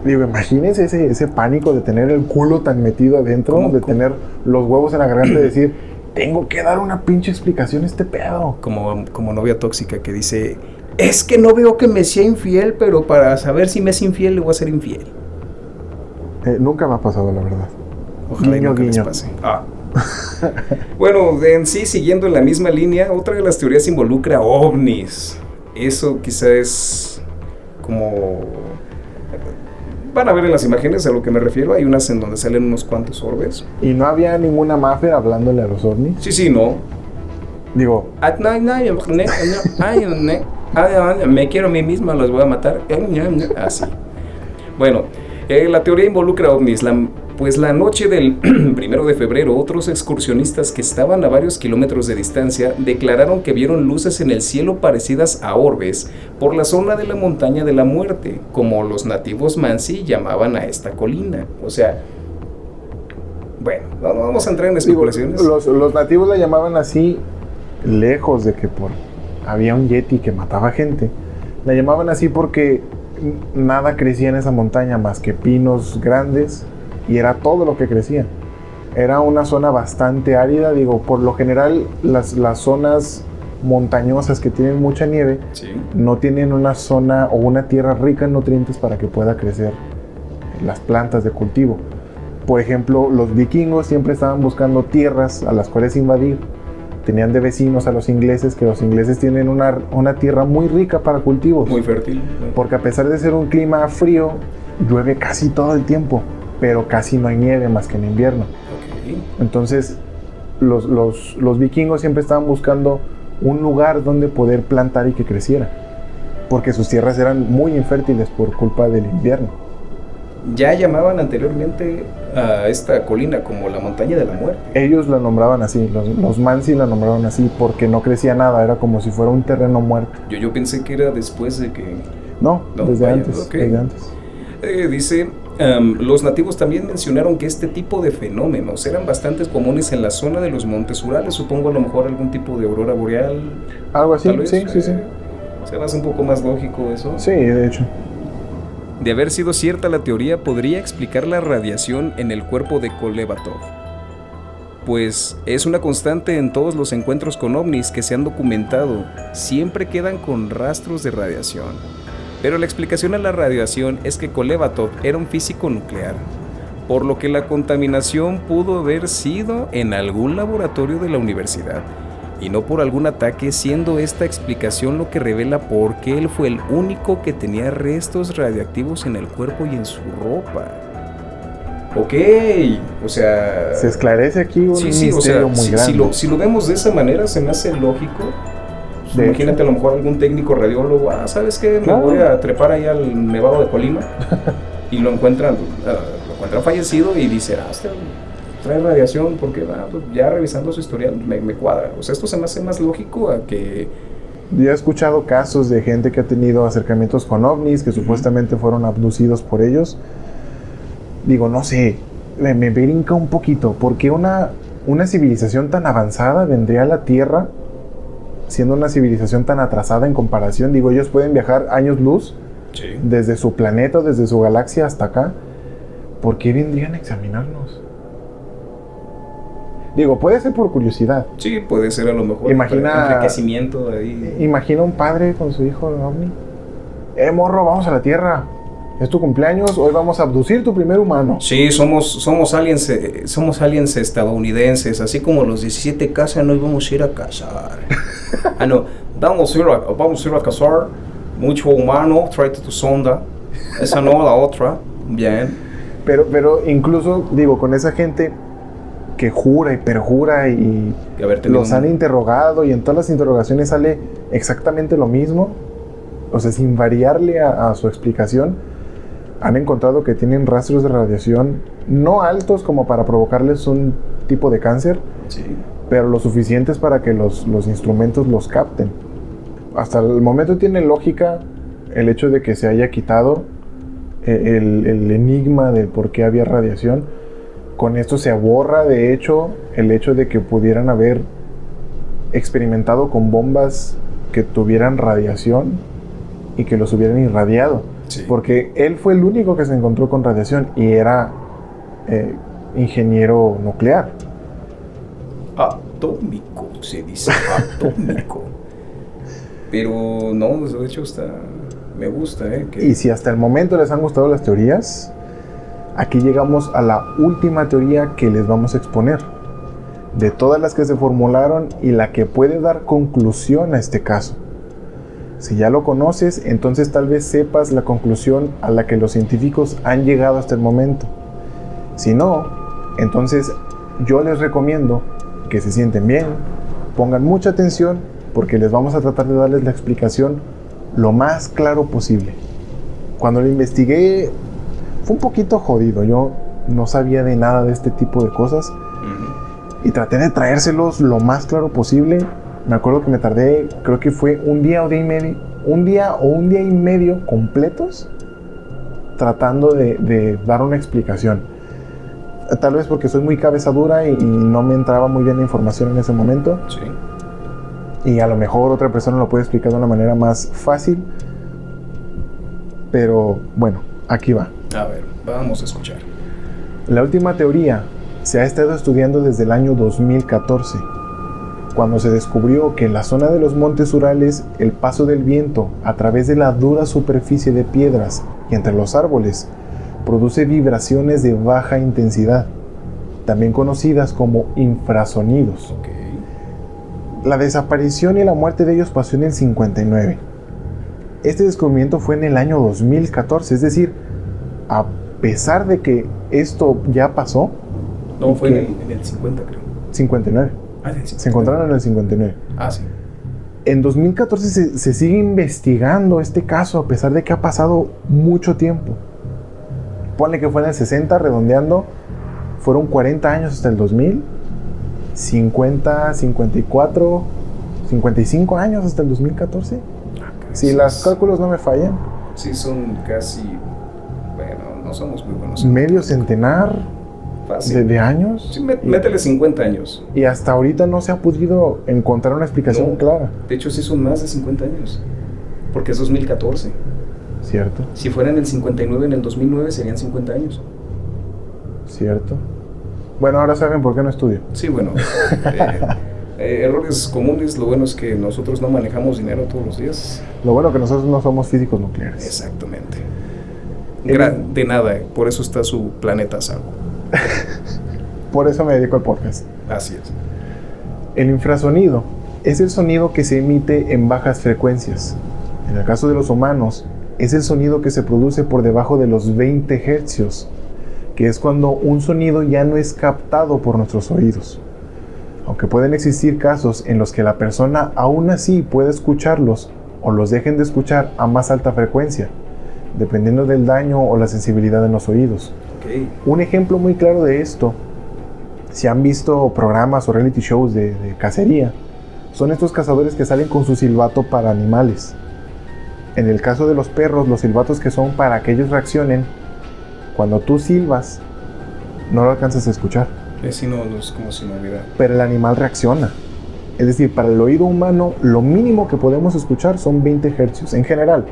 Digo, imagínense ese pánico de tener el culo tan metido adentro, ¿Cómo? tener los huevos en la garganta y decir, tengo que dar una pinche explicación a este pedo. como novia tóxica que dice, es que no veo que me sea infiel, pero para saber si me es infiel le voy a ser infiel. Nunca me ha pasado, la verdad. Ojalá y Guiño, nunca les guiño. pase. Bueno, en sí, siguiendo en la misma línea, otra de las teorías involucra ovnis. Eso quizá es como... Van a ver en las imágenes a lo que me refiero. Hay unas en donde salen unos cuantos orbes. Y no había ninguna mafia hablándole a los ovnis. Sí, no. Digo, Me quiero a mí misma, los voy a matar. Así. Bueno, la teoría involucra ovnis. Pues la noche del 1 de febrero, otros excursionistas que estaban a varios kilómetros de distancia declararon que vieron luces en el cielo parecidas a orbes por la zona de la montaña de la muerte, como los nativos Mansi llamaban a esta colina. O sea, bueno, no vamos a entrar en especulaciones. los nativos la llamaban así, lejos de que había un yeti que mataba gente. La llamaban así porque nada crecía en esa montaña más que pinos grandes, y era todo lo que crecía. Era una zona bastante árida. Digo, por lo general las zonas montañosas que tienen mucha nieve, Sí. no tienen una zona o una tierra rica en nutrientes para que pueda crecer las plantas de cultivo. Por ejemplo, los vikingos siempre estaban buscando tierras a las cuales invadir. Tenían de vecinos a los ingleses, que los ingleses tienen una tierra muy rica para cultivos. Muy fértil. Porque a pesar de ser un clima frío, llueve casi todo el tiempo, pero casi no hay nieve más que en invierno. Okay. Entonces, los vikingos siempre estaban buscando un lugar donde poder plantar y que creciera, porque sus tierras eran muy infértiles por culpa del invierno. Ya llamaban anteriormente a esta colina como la montaña de la muerte. Ellos la nombraban así, los Mansi la nombraban así, porque no crecía nada, era como si fuera un terreno muerto. Yo pensé que era después de que... No, desde vaya, antes, ok. desde antes. Dice, los nativos también mencionaron que este tipo de fenómenos eran bastante comunes en la zona de los montes Urales. Supongo a lo mejor algún tipo de aurora boreal. Algo así, tal vez. sí. Se me hace un poco más lógico eso. Sí, de hecho. De haber sido cierta la teoría, podría explicar la radiación en el cuerpo de Kolevatov. Pues es una constante en todos los encuentros con ovnis que se han documentado. Siempre quedan con rastros de radiación. Pero la explicación a la radiación es que Kolevatov era un físico nuclear, por lo que la contaminación pudo haber sido en algún laboratorio de la universidad, y no por algún ataque, siendo esta explicación lo que revela por qué él fue el único que tenía restos radiactivos en el cuerpo y en su ropa. Ok, o sea... Se esclarece aquí un misterio o sea, muy grande. si lo vemos de esa manera, se me hace lógico. De Imagínate hecho. a lo mejor algún técnico radiólogo, ¿sabes qué? Me Claro. voy a trepar ahí al Nevado de Colima y lo encuentran fallecido y dice, este trae radiación porque pues ya revisando su historial me cuadra. O sea, esto se me hace más lógico a que... Yo he escuchado casos de gente que ha tenido acercamientos con ovnis, que supuestamente fueron abducidos por ellos. Digo, no sé, me brinca un poquito, porque una civilización tan avanzada vendría a la Tierra siendo una civilización tan atrasada en comparación. Digo, ellos pueden viajar años luz desde su planeta, desde su galaxia hasta acá. ¿Por qué vendrían a examinarnos? Digo, puede ser por curiosidad. Sí, puede ser a lo mejor Imagina- enriquecimiento ahí. Imagina un padre con su hijo ovni. Morro, vamos a la Tierra. Es tu cumpleaños, hoy vamos a abducir tu primer humano. Sí, somos aliens estadounidenses, así como los 17 casan, hoy vamos a ir a cazar. No, vamos a ir a cazar mucho humano, tráete tu sonda. Esa no, la otra. Bien. Pero incluso, digo, con esa gente que jura y perjura y Y haber tenido los han interrogado, y en todas las interrogaciones sale exactamente lo mismo, o sea, sin variarle a su explicación. Han encontrado que tienen rastros de radiación no altos como para provocarles un tipo de cáncer, Sí. pero lo suficientes para que los instrumentos los capten. Hasta el momento tiene lógica el hecho de que se haya quitado el enigma de por qué había radiación. Con esto se borra, de hecho, el hecho de que pudieran haber experimentado con bombas que tuvieran radiación y que los hubieran irradiado. Sí. Porque él fue el único que se encontró con radiación y era ingeniero nuclear. Atómico, se dice atómico. Pero no, de hecho me gusta, Y si hasta el momento les han gustado las teorías, aquí llegamos a la última teoría que les vamos a exponer. De todas las que se formularon y la que puede dar conclusión a este caso. Si ya lo conoces, entonces tal vez sepas la conclusión a la que los científicos han llegado hasta el momento. Si no, entonces yo les recomiendo que se sienten bien, pongan mucha atención, porque les vamos a tratar de darles la explicación lo más claro posible. Cuando lo investigué, fue un poquito jodido. Yo no sabía de nada de este tipo de cosas. Y traté de traérselos lo más claro posible. Me acuerdo que me tardé, creo que fue un día o un día y medio completos tratando de dar una explicación. Tal vez porque soy muy cabeza dura y no me entraba muy bien la información en ese momento. Sí. Y a lo mejor otra persona lo puede explicar de una manera más fácil. Pero bueno, aquí va. A ver, vamos a escuchar. La última teoría se ha estado estudiando desde el año 2014, cuando se descubrió que en la zona de los montes Urales el paso del viento a través de la dura superficie de piedras y entre los árboles produce vibraciones de baja intensidad, también conocidas como infrasonidos. Okay. La desaparición y la muerte de ellos pasó en el 59. Este descubrimiento fue en el año 2014, es decir, a pesar de que esto ya pasó. No, fue en el 50, creo. 59. Ah, en el 59. Se encontraron en el 59. Ah, sí. En 2014 se sigue investigando este caso a pesar de que ha pasado mucho tiempo. Ponle que fue en el 60, redondeando, fueron 40 años hasta el 2000, 50, 54, 55 años hasta el 2014. Si los cálculos no me fallan. Sí, son casi, bueno, no somos muy buenos. Medio centenar de años. Sí, métele 50 años. Y hasta ahorita no se ha podido encontrar una explicación clara. De hecho, sí son más de 50 años. Porque es 2014. Cierto. Si fuera en el 59, en el 2009 serían 50 años. Cierto. Bueno, ahora saben por qué no estudio. Sí, bueno. Errores comunes. Lo bueno es que nosotros no manejamos dinero todos los días. Lo bueno que nosotros no somos físicos nucleares. Exactamente. De nada. Por eso está su planeta a salvo. Por eso me dedico al podcast. Así es. El infrasonido es el sonido que se emite en bajas frecuencias. En el caso de los humanos, es el sonido que se produce por debajo de los 20 hercios, que es cuando un sonido ya no es captado por nuestros oídos. Aunque pueden existir casos en los que la persona aún así puede escucharlos o los dejen de escuchar a más alta frecuencia, dependiendo del daño o la sensibilidad en los oídos. Okay. Un ejemplo muy claro de esto, si han visto programas o reality shows de cacería, son estos cazadores que salen con su silbato para animales. En el caso de los perros, los silbatos que son para que ellos reaccionen, cuando tú silbas, no lo alcanzas a escuchar. Sí, no es como si no hubiera. Pero el animal reacciona. Es decir, para el oído humano, lo mínimo que podemos escuchar son 20 hercios, en general.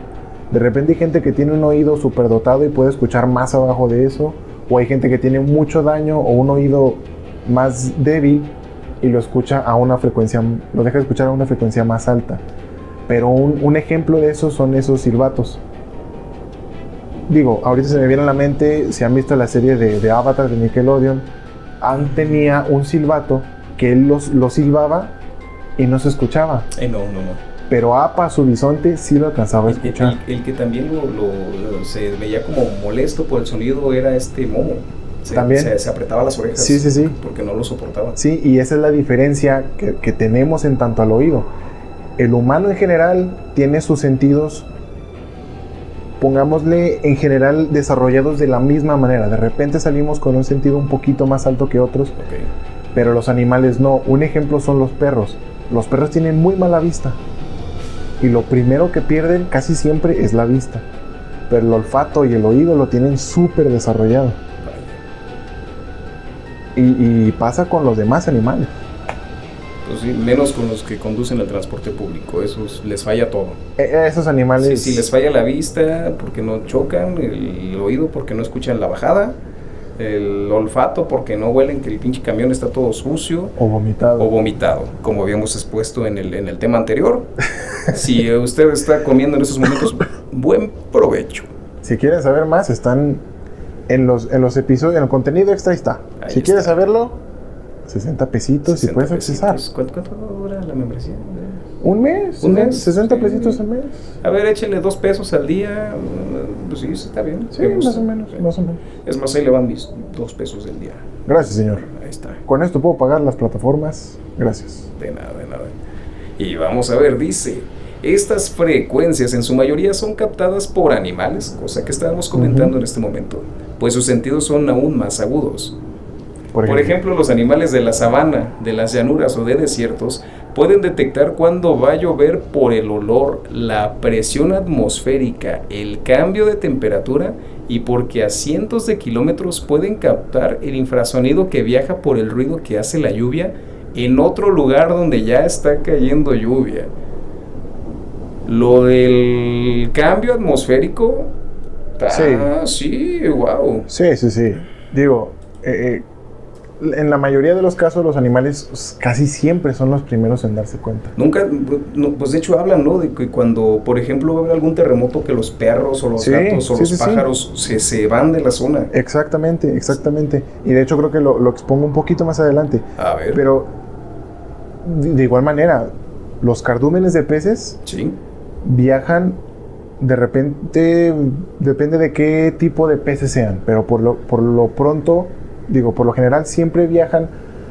De repente hay gente que tiene un oído superdotado y puede escuchar más abajo de eso, o hay gente que tiene mucho daño o un oído más débil y lo escucha a una frecuencia, lo deja escuchar a una frecuencia más alta. Pero un ejemplo de eso son esos silbatos. Digo, ahorita se me viene a la mente, si han visto la serie de Avatar de Nickelodeon, tenía un silbato que él lo silbaba y no se escuchaba. No. Pero Apa, su bisonte, sí lo alcanzaba a escuchar. El que también se veía como molesto por el sonido era Momo. También. Se apretaba las orejas. Sí. Porque no lo soportaba. Sí, y esa es la diferencia que tenemos en tanto al oído. El humano en general tiene sus sentidos, pongámosle, en general desarrollados de la misma manera. De repente salimos con un sentido un poquito más alto que otros. Okay. pero los animales no. Un ejemplo son los perros. Los perros tienen muy mala vista y lo primero que pierden casi siempre es la vista, pero el olfato y el oído lo tienen súper desarrollado. Y pasa con los demás animales. Pues sí, menos con los que conducen el transporte público, esos les falla todo. Esos animales... Sí, les falla la vista porque no chocan, el oído porque no escuchan la bajada, el olfato porque no huelen que el pinche camión está todo sucio. O vomitado. Como habíamos expuesto en el tema anterior. Si usted está comiendo en esos momentos, buen provecho. Si quieren saber más, están en los episodios, en el contenido extra está. Ahí si está. quieres saberlo, 60 pesitos y puedes accesar. ¿Cuánto dura la membresía? ¿Un mes? ¿Un mes? 60 Sí. pesitos al mes. A ver, échele 2 pesos al día. Pues sí, está bien. Sí, Me gusta. más o menos. Es más, ahí le van mis 2 pesos del día. Gracias, señor. Ahí está. Con esto puedo pagar las plataformas. Gracias. De nada. Y vamos a ver, dice, estas frecuencias en su mayoría son captadas por animales, cosa que estábamos comentando en este momento, pues sus sentidos son aún más agudos. Por ejemplo, los animales de la sabana, de las llanuras o de desiertos pueden detectar cuándo va a llover por el olor, la presión atmosférica, el cambio de temperatura y porque a cientos de kilómetros pueden captar el infrasonido que viaja por el ruido que hace la lluvia en otro lugar donde ya está cayendo lluvia. Lo del cambio atmosférico, sí, wow. Sí. Digo, en la mayoría de los casos los animales casi siempre son los primeros en darse cuenta. Pues de hecho hablan, ¿no? De que cuando, por ejemplo, va a haber algún terremoto, que los perros o los gatos o los pájaros se van de la zona. Exactamente. Y de hecho creo que lo expongo un poquito más adelante. A ver. Pero de igual manera, los cardúmenes de peces Sí. viajan de repente, depende de qué tipo de peces sean, pero por lo general siempre viajan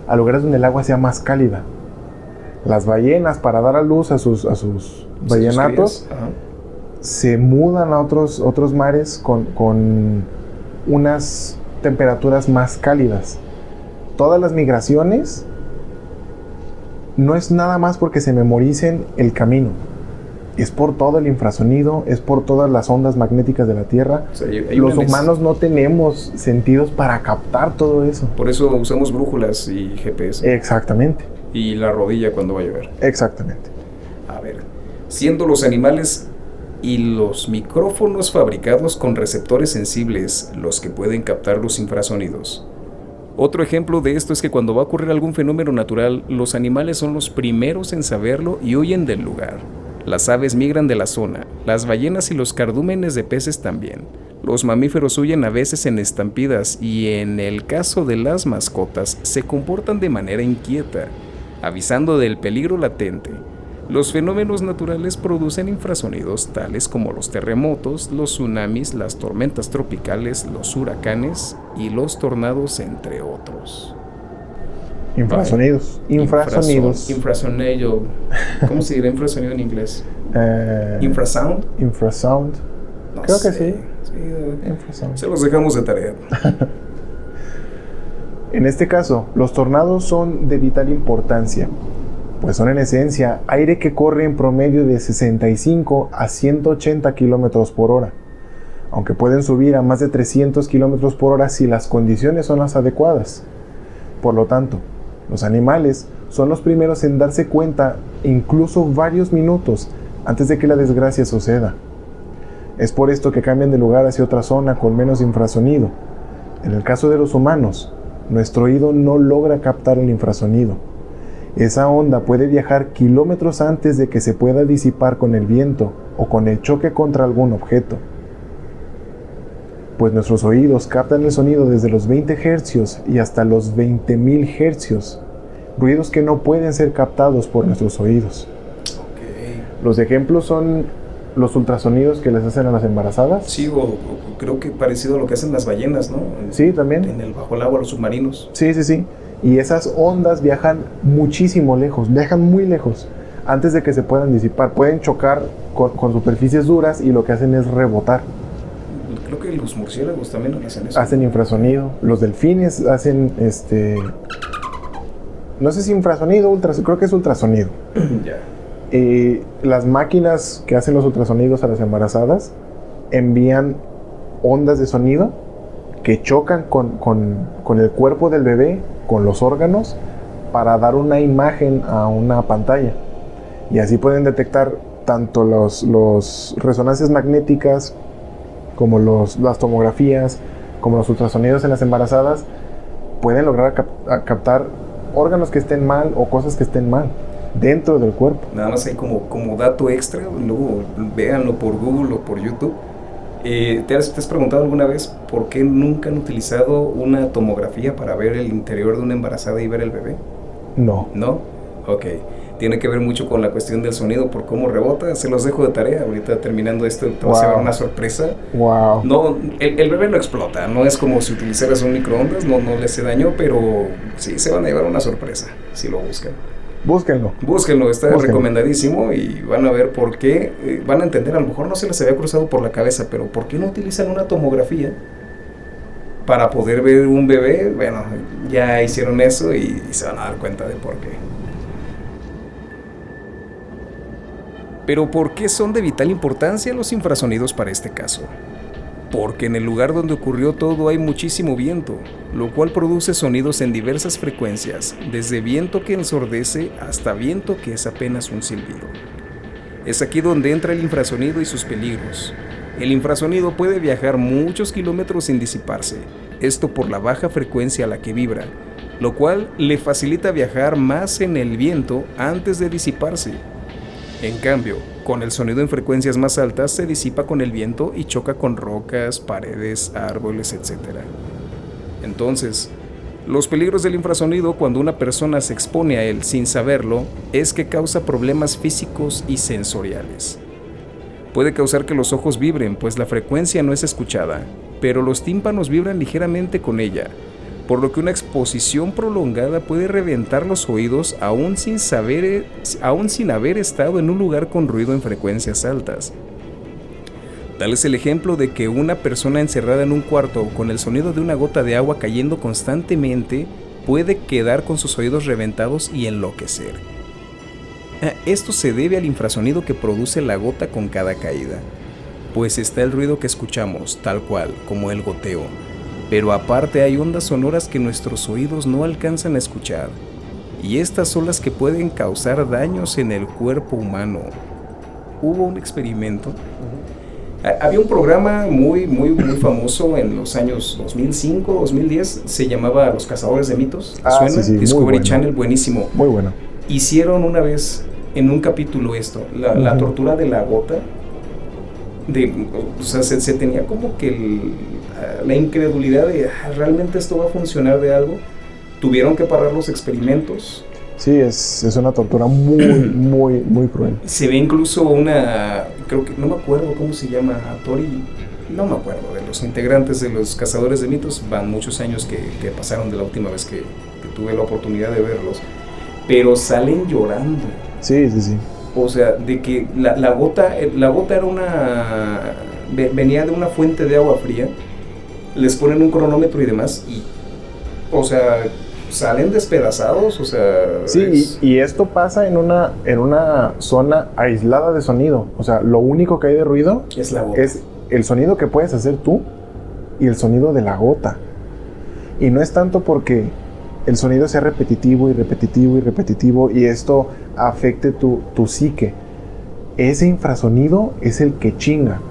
a lugares donde el agua sea más cálida. Las ballenas, para dar a luz a sus ballenatos, se mudan a otros mares con unas temperaturas más cálidas. Todas las migraciones no es nada más porque se memoricen el camino. Es por todo el infrasonido, es por todas las ondas magnéticas de la Tierra. O sea, hay los humanos no tenemos sentidos para captar todo eso. Por eso usamos brújulas y GPS. Exactamente. Y la rodilla cuando va a llover. Exactamente. A ver, siendo los animales y los micrófonos fabricados con receptores sensibles los que pueden captar los infrasonidos. Otro ejemplo de esto es que cuando va a ocurrir algún fenómeno natural, los animales son los primeros en saberlo y huyen del lugar. Las aves migran de la zona, las ballenas y los cardúmenes de peces también. Los mamíferos huyen a veces en estampidas y en el caso de las mascotas se comportan de manera inquieta, avisando del peligro latente. Los fenómenos naturales producen infrasonidos tales como los terremotos, los tsunamis, las tormentas tropicales, los huracanes y los tornados, entre otros. Infrasonidos. Infrasonido. ¿Cómo se dirá infrasonido en inglés? ¿Infrasound? Infrasound. No Creo sé. que sí. Sí, se los dejamos de tarea. En este caso, los tornados son de vital importancia, pues son en esencia aire que corre en promedio de 65 a 180 kilómetros por hora, aunque pueden subir a más de 300 kilómetros por hora si las condiciones son las adecuadas. Por lo tanto, los animales son los primeros en darse cuenta incluso varios minutos antes de que la desgracia suceda. Es por esto que cambian de lugar hacia otra zona con menos infrasonido. En el caso de los humanos, nuestro oído no logra captar el infrasonido. Esa onda puede viajar kilómetros antes de que se pueda disipar con el viento o con el choque contra algún objeto. Pues nuestros oídos captan el sonido desde los 20 Hz y hasta los 20.000 Hz, ruidos que no pueden ser captados por nuestros oídos. Okay. Los ejemplos son los ultrasonidos que les hacen a las embarazadas. Sí, o creo que parecido a lo que hacen las ballenas, ¿no? Sí, también. Bajo el agua, los submarinos. Sí. Y esas ondas viajan muchísimo lejos, viajan muy lejos, antes de que se puedan disipar. Pueden chocar con superficies duras y lo que hacen es rebotar. Creo que los murciélagos también hacen eso. Hacen infrasonido. Los delfines hacen no sé si infrasonido, creo que es ultrasonido. Ya. Las máquinas que hacen los ultrasonidos a las embarazadas envían ondas de sonido que chocan con el cuerpo del bebé, con los órganos, para dar una imagen a una pantalla. Y así pueden detectar tanto los resonancias magnéticas, como las tomografías, como los ultrasonidos en las embarazadas. Pueden lograr captar órganos que estén mal o cosas que estén mal dentro del cuerpo. Nada más hay como dato extra, luego véanlo por Google o por YouTube. ¿Te has preguntado alguna vez por qué nunca han utilizado una tomografía para ver el interior de una embarazada y ver el bebé? No. ¿No? Ok. Tiene que ver mucho con la cuestión del sonido, por cómo rebota. Se los dejo de tarea. Ahorita terminando esto, te vas a llevar una sorpresa. Wow. No, el bebé no explota. No es como si utilizaras un microondas. No le hace daño, pero sí se van a llevar una sorpresa si lo buscan. Búsquenlo. Búsquenlo, está recomendadísimo y van a ver por qué. Van a entender, a lo mejor no se les había cruzado por la cabeza, pero ¿por qué no utilizan una tomografía para poder ver un bebé? Bueno, ya hicieron eso y se van a dar cuenta de por qué. Pero ¿por qué son de vital importancia los infrasonidos para este caso? Porque en el lugar donde ocurrió todo hay muchísimo viento, lo cual produce sonidos en diversas frecuencias, desde viento que ensordece hasta viento que es apenas un silbido. Es aquí donde entra el infrasonido y sus peligros. El infrasonido puede viajar muchos kilómetros sin disiparse, esto por la baja frecuencia a la que vibra, lo cual le facilita viajar más en el viento antes de disiparse. En cambio, con el sonido en frecuencias más altas se disipa con el viento y choca con rocas, paredes, árboles, etc. Entonces, los peligros del infrasonido cuando una persona se expone a él sin saberlo es que causa problemas físicos y sensoriales. Puede causar que los ojos vibren, pues la frecuencia no es escuchada, pero los tímpanos vibran ligeramente con ella, por lo que una exposición prolongada puede reventar los oídos aún sin haber estado en un lugar con ruido en frecuencias altas. Tal es el ejemplo de que una persona encerrada en un cuarto con el sonido de una gota de agua cayendo constantemente puede quedar con sus oídos reventados y enloquecer. Esto se debe al infrasonido que produce la gota con cada caída, pues está el ruido que escuchamos, tal cual, como el goteo. Pero aparte hay ondas sonoras que nuestros oídos no alcanzan a escuchar, y estas son las que pueden causar daños en el cuerpo humano. Hubo un experimento. Había un programa muy famoso en los años 2005, 2010, se llamaba Los Cazadores de Mitos. ¿Suena? Sí, Discovery Channel, buenísimo. Muy bueno. Hicieron una vez en un capítulo esto, la tortura de la gota. O sea, se tenía como que la incredulidad de ¿realmente esto va a funcionar de algo? Tuvieron que parar los experimentos. Sí, es una tortura muy cruel. Se ve incluso creo que no me acuerdo cómo se llama, Tori, no me acuerdo, de los integrantes de Los Cazadores de Mitos. Van muchos años que pasaron de la última vez que tuve la oportunidad de verlos, pero salen llorando. Sí. O sea, de que la gota era venía de una fuente de agua fría, les ponen un cronómetro y demás, y, o sea, salen despedazados, o sea... Sí, y esto pasa en una zona aislada de sonido. O sea, lo único que hay de ruido es la gota. Es el sonido que puedes hacer tú y el sonido de la gota. Y no es tanto porque el sonido sea repetitivo y esto afecte tu psique. Ese infrasonido es el que chinga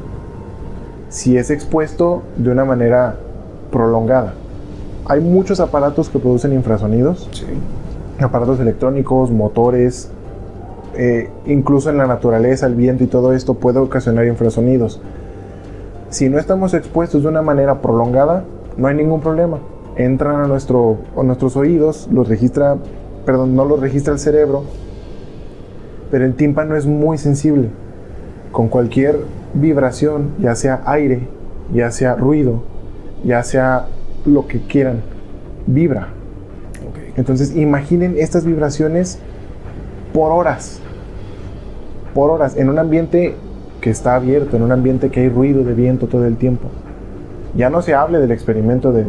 si es expuesto de una manera prolongada. Hay muchos aparatos que producen infrasonidos, sí. Aparatos electrónicos, motores, incluso en la naturaleza, el viento y todo esto puede ocasionar infrasonidos. Si no estamos expuestos de una manera prolongada, no hay ningún problema. Entran a nuestros oídos, no los registra el cerebro, pero el tímpano es muy sensible. Con cualquier vibración, ya sea aire, ya sea ruido, ya sea lo que quieran, vibra. Okay. Entonces imaginen estas vibraciones por horas, en un ambiente que está abierto, en un ambiente que hay ruido de viento todo el tiempo. Ya no se hable del experimento de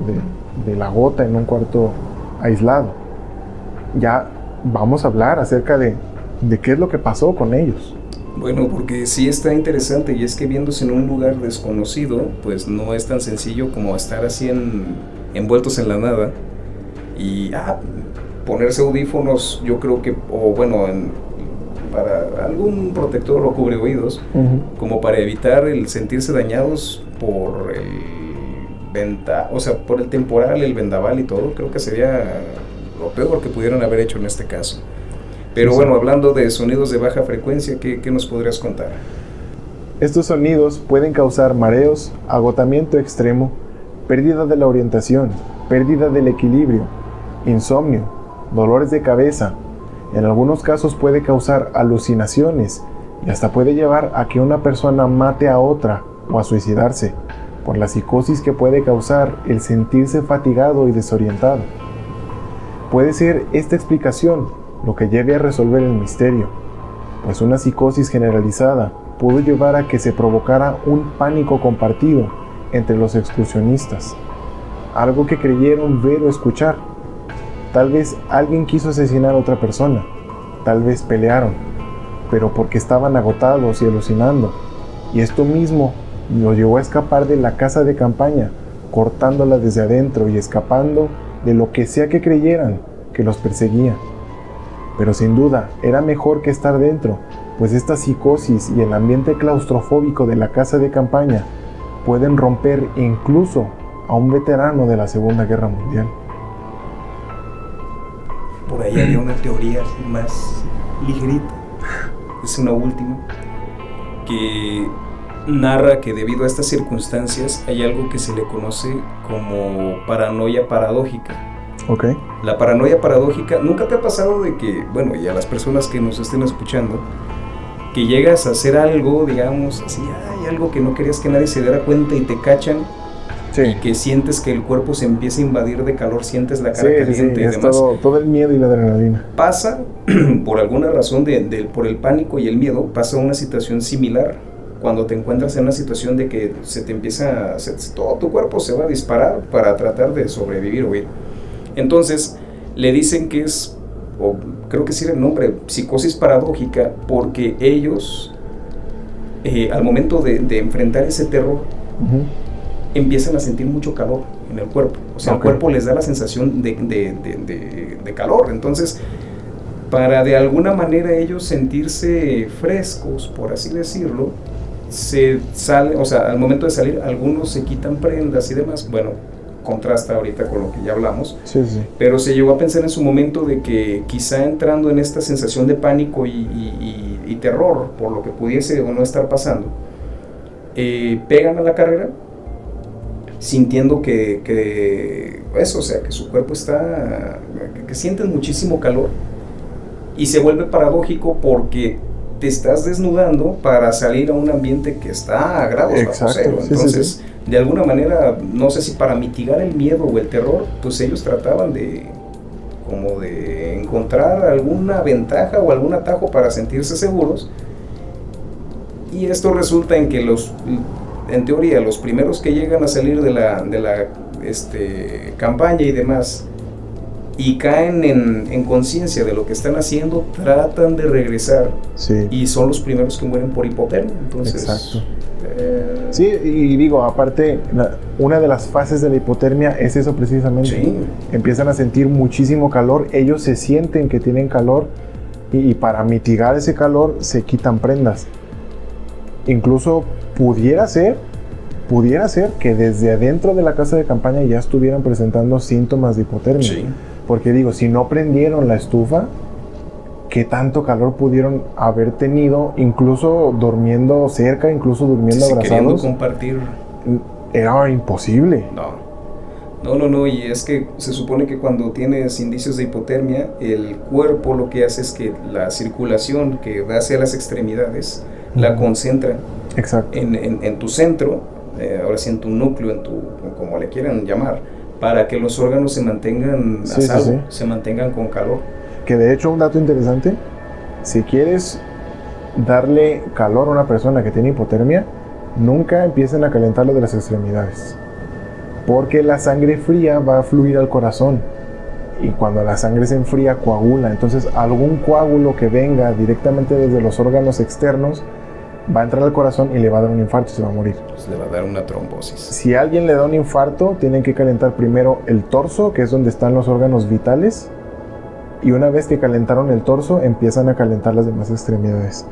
la gota en un cuarto aislado. ya vamos a hablar acerca de qué es lo que pasó con ellos. Bueno, porque sí está interesante, y es que viéndose en un lugar desconocido, pues no es tan sencillo como estar así envueltos en la nada y ponerse audífonos, yo creo que, o bueno, para algún protector o cubre oídos, como para evitar el sentirse dañados por por el temporal, el vendaval y todo. Creo que sería lo peor que pudieran haber hecho en este caso. Pero bueno, hablando de sonidos de baja frecuencia, ¿qué nos podrías contar? Estos sonidos pueden causar mareos, agotamiento extremo, pérdida de la orientación, pérdida del equilibrio, insomnio, dolores de cabeza. En algunos casos puede causar alucinaciones y hasta puede llevar a que una persona mate a otra o a suicidarse por la psicosis que puede causar el sentirse fatigado y desorientado. Puede ser esta explicación lo que lleve a resolver el misterio, pues una psicosis generalizada pudo llevar a que se provocara un pánico compartido entre los excursionistas, algo que creyeron ver o escuchar. Tal vez alguien quiso asesinar a otra persona, tal vez pelearon, pero porque estaban agotados y alucinando, y esto mismo los llevó a escapar de la casa de campaña, cortándola desde adentro y escapando de lo que sea que creyeran que los perseguía. Pero sin duda, era mejor que estar dentro, pues esta psicosis y el ambiente claustrofóbico de la casa de campaña pueden romper incluso a un veterano de la Segunda Guerra Mundial. Por ahí había una teoría más ligerita, es una última, que narra que debido a estas circunstancias hay algo que se le conoce como paranoia paradójica. Okay. La paranoia paradójica, ¿nunca te ha pasado de que, bueno, y a las personas que nos estén escuchando, que llegas a hacer algo, digamos, así, hay algo que no querías que nadie se diera cuenta y te cachan, sí, y que sientes que el cuerpo se empieza a invadir de calor, sientes la cara caliente y es demás? todo el miedo y la adrenalina. Pasa, por alguna razón, por el pánico y el miedo, pasa una situación similar. Cuando te encuentras en una situación de que se te empieza, todo tu cuerpo se va a disparar para tratar de sobrevivir o huir. Entonces, le dicen que es, o creo que sí era el nombre, psicosis paradójica, porque ellos, al momento de enfrentar ese terror, empiezan a sentir mucho calor en el cuerpo. O sea, el cuerpo les da la sensación de calor. Entonces, para de alguna manera ellos sentirse frescos, por así decirlo, al momento de salir, algunos se quitan prendas y demás. Bueno, contrasta ahorita con lo que ya hablamos, pero se llegó a pensar en su momento de que quizá entrando en esta sensación de pánico y terror por lo que pudiese o no estar pasando, pegan a la carrera sintiendo que su cuerpo está, que sienten muchísimo calor, y se vuelve paradójico porque te estás desnudando para salir a un ambiente que está a grados bajo cero. Entonces, de alguna manera, no sé si para mitigar el miedo o el terror, pues ellos trataban de encontrar alguna ventaja o algún atajo para sentirse seguros, y esto resulta en que en teoría, los primeros que llegan a salir de la campaña y demás, y caen en conciencia de lo que están haciendo, tratan de regresar, y son los primeros que mueren por hipotermia. Entonces, exacto. Sí, y digo, aparte, una de las fases de la hipotermia es eso precisamente. Sí. Empiezan a sentir muchísimo calor, ellos se sienten que tienen calor, y para mitigar ese calor se quitan prendas. Incluso pudiera ser que desde adentro de la casa de campaña ya estuvieran presentando síntomas de hipotermia. Sí. Porque digo, si no prendieron la estufa, ¿qué tanto calor pudieron haber tenido, incluso durmiendo cerca, incluso durmiendo abrazados? Queriendo compartir. Era imposible. No, y es que se supone que cuando tienes indicios de hipotermia, el cuerpo lo que hace es que la circulación que va hacia las extremidades la concentra. Exacto. En tu centro, ahora sí en tu núcleo, como le quieran llamar, para que los órganos se mantengan a salvo, se mantengan con calor. Que de hecho, un dato interesante, si quieres darle calor a una persona que tiene hipotermia, nunca empiecen a calentarlo de las extremidades, porque la sangre fría va a fluir al corazón, y cuando la sangre se enfría coagula. Entonces algún coágulo que venga directamente desde los órganos externos va a entrar al corazón y le va a dar un infarto y se va a morir. Pues le va a dar una trombosis. Si a alguien le da un infarto, tienen que calentar primero el torso, que es donde están los órganos vitales, y una vez que calentaron el torso, empiezan a calentar las demás extremidades.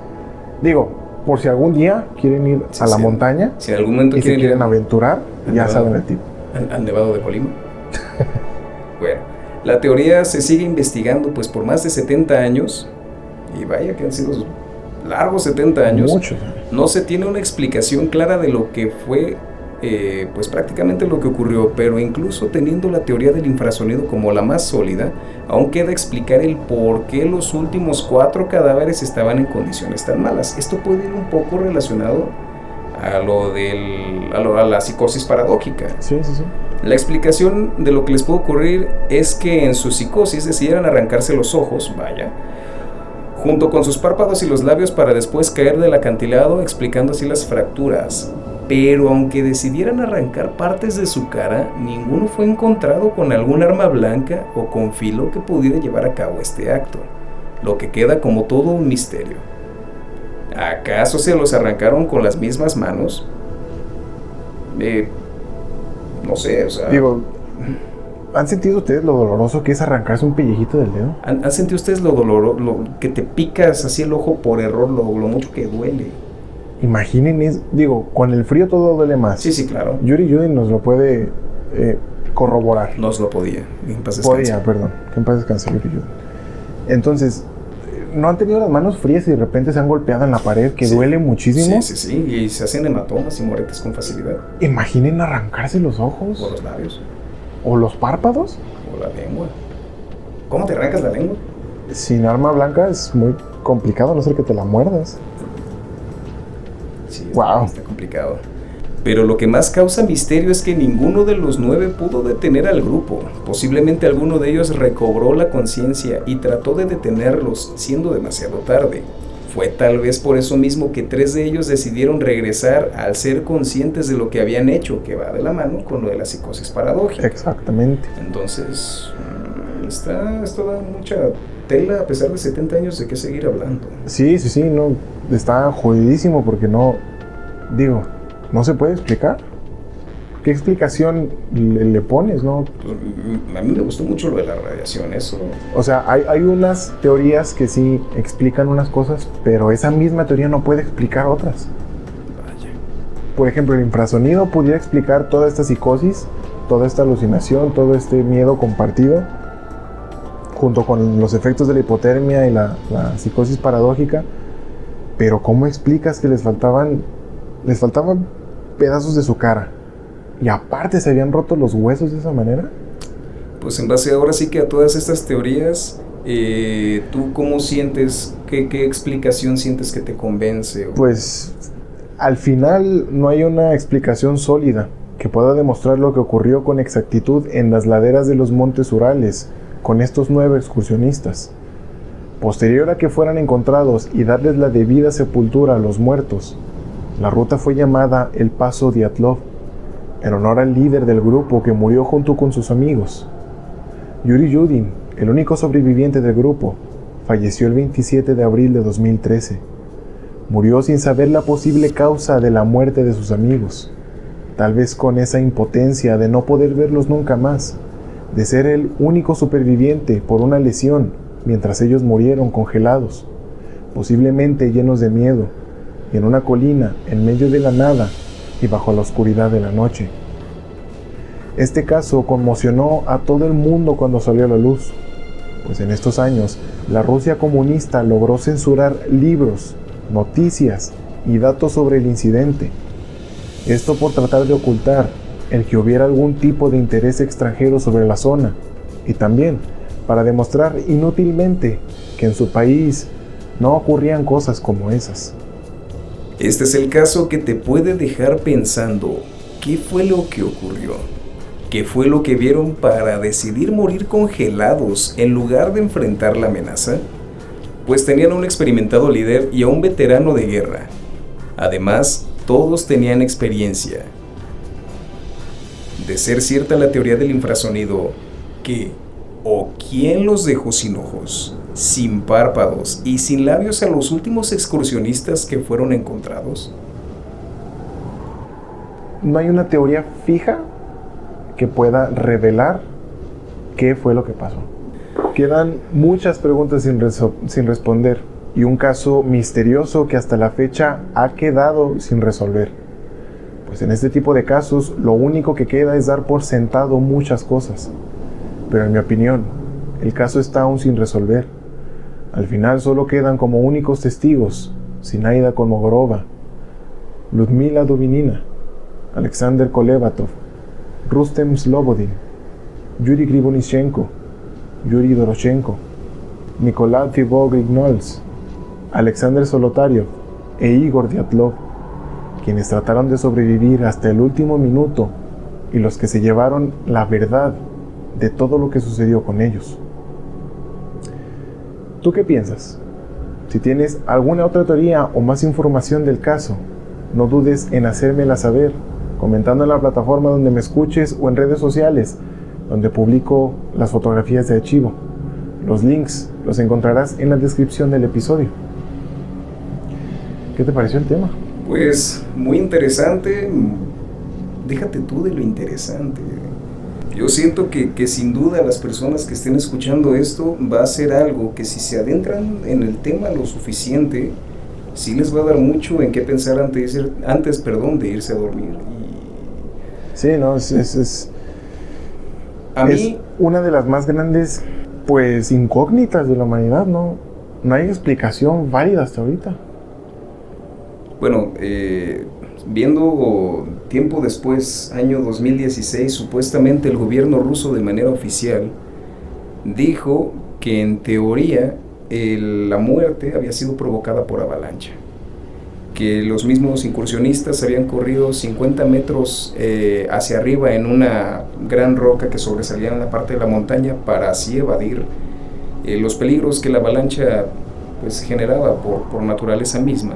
Digo, por si algún día quieren ir a la montaña, si en algún momento y se quieren aventurar, ya saben el tipo. ¿Al Nevado de Colima? Bueno, la teoría se sigue investigando pues por más de 70 años, y vaya que han sido largos 70 años. Muchos. No se tiene una explicación clara de lo que fue, pues prácticamente lo que ocurrió, pero incluso teniendo la teoría del infrasonido como la más sólida, aún queda explicar el por qué los últimos 4 cadáveres estaban en condiciones tan malas. Esto puede ir un poco relacionado a la psicosis paradójica. Sí. La explicación de lo que les puede ocurrir es que en su psicosis decidieran arrancarse los ojos, junto con sus párpados y los labios para después caer del acantilado, explicando así las fracturas. Pero aunque decidieran arrancar partes de su cara, ninguno fue encontrado con algún arma blanca o con filo que pudiera llevar a cabo este acto, lo que queda como todo un misterio. ¿Acaso se los arrancaron con las mismas manos? No sé, o sea... Digo, ¿han sentido ustedes lo doloroso que es arrancarse un pellejito del dedo? ¿Han sentido ustedes lo doloroso, que te picas así el ojo por error, lo mucho que duele? Imaginen, digo, con el frío todo duele más. Sí, claro. Yuri nos lo puede corroborar. Nos lo podía. Que en paz descanse. Que en paz descanse Yuri. Entonces, ¿no han tenido las manos frías y de repente se han golpeado en la pared que duele muchísimo? Sí, y se hacen hematomas y moretes con facilidad. Imaginen arrancarse los ojos. O los labios. ¿O los párpados? O la lengua. ¿Cómo te arrancas la lengua? Sin arma blanca es muy complicado, a no ser que te la muerdas. Sí, wow. Está complicado. Pero lo que más causa misterio es que ninguno de los 9 pudo detener al grupo. Posiblemente alguno de ellos recobró la conciencia y trató de detenerlos, siendo demasiado tarde. Fue tal vez por eso mismo que 3 de ellos decidieron regresar al ser conscientes de lo que habían hecho, que va de la mano con lo de la psicosis paradójica. Exactamente. Entonces, esto da mucha tela, a pesar de 70 años, de qué seguir hablando. Sí, no, está jodidísimo porque no se puede explicar. ¿Qué explicación le pones, no? Pues, a mí me gustó mucho lo de la radiación, eso. O sea, hay unas teorías que sí explican unas cosas, pero esa misma teoría no puede explicar otras. Vaya. Por ejemplo, el infrasonido pudiera explicar toda esta psicosis, toda esta alucinación, todo este miedo compartido, junto con los efectos de la hipotermia y la psicosis paradójica. Pero ¿cómo explicas que les faltaban pedazos de su cara? Y aparte se habían roto los huesos de esa manera. Pues en base ahora sí que a todas estas teorías, ¿tú cómo sientes? ¿Qué explicación sientes que te convence? Pues al final no hay una explicación sólida que pueda demostrar lo que ocurrió con exactitud en las laderas de los montes Urales con estos 9 excursionistas. Posterior a que fueran encontrados y darles la debida sepultura a los muertos, la ruta fue llamada el Paso Dyatlov, en honor al líder del grupo que murió junto con sus amigos. Yuri Yudin, el único sobreviviente del grupo, falleció el 27 de abril de 2013. Murió sin saber la posible causa de la muerte de sus amigos, tal vez con esa impotencia de no poder verlos nunca más, de ser el único superviviente por una lesión mientras ellos murieron congelados, posiblemente llenos de miedo, y en una colina en medio de la nada y bajo la oscuridad de la noche. Este caso conmocionó a todo el mundo cuando salió a la luz, pues en estos años la Rusia comunista logró censurar libros, noticias y datos sobre el incidente. Esto por tratar de ocultar el que hubiera algún tipo de interés extranjero sobre la zona, y también para demostrar inútilmente que en su país no ocurrían cosas como esas. Este es el caso que te puede dejar pensando, ¿qué fue lo que ocurrió? ¿Qué fue lo que vieron para decidir morir congelados en lugar de enfrentar la amenaza? Pues tenían a un experimentado líder y a un veterano de guerra. Además, todos tenían experiencia. De ser cierta la teoría del infrasonido, ¿qué ¿O quién los dejó sin ojos, sin párpados y sin labios a los últimos excursionistas que fueron encontrados? No hay una teoría fija que pueda revelar qué fue lo que pasó. Quedan muchas preguntas sin responder y un caso misterioso que hasta la fecha ha quedado sin resolver. Pues en este tipo de casos lo único que queda es dar por sentado muchas cosas. Pero en mi opinión, el caso está aún sin resolver. Al final solo quedan como únicos testigos Zinaida Kolmogorova, Ludmila Dubinina, Alexander Kolevatov, Rustem Slobodin, Yuri Gribonishenko, Yuri Doroshenko, Nikolai Thibault-Grignols, Alexander Solotaryov e Igor Dyatlov, quienes trataron de sobrevivir hasta el último minuto y los que se llevaron la verdad de todo lo que sucedió con ellos. ¿Tú qué piensas? Si tienes alguna otra teoría o más información del caso, no dudes en hacérmela saber, comentando en la plataforma donde me escuches o en redes sociales, donde publico las fotografías de archivo. Los links los encontrarás en la descripción del episodio. ¿Qué te pareció el tema? Pues muy interesante. Déjate tú de lo interesante. Yo siento que sin duda las personas que estén escuchando esto va a ser algo que si se adentran en el tema lo suficiente, sí les va a dar mucho en qué pensar antes de irse a dormir. Sí, no, es una de las más grandes, pues, incógnitas de la humanidad, ¿no? No hay explicación válida hasta ahorita. Bueno, viendo tiempo después, año 2016, supuestamente el gobierno ruso de manera oficial dijo que en teoría la muerte había sido provocada por avalancha, que los mismos incursionistas habían corrido 50 metros hacia arriba en una gran roca que sobresalía en la parte de la montaña para así evadir los peligros que la avalancha pues generaba por naturaleza misma.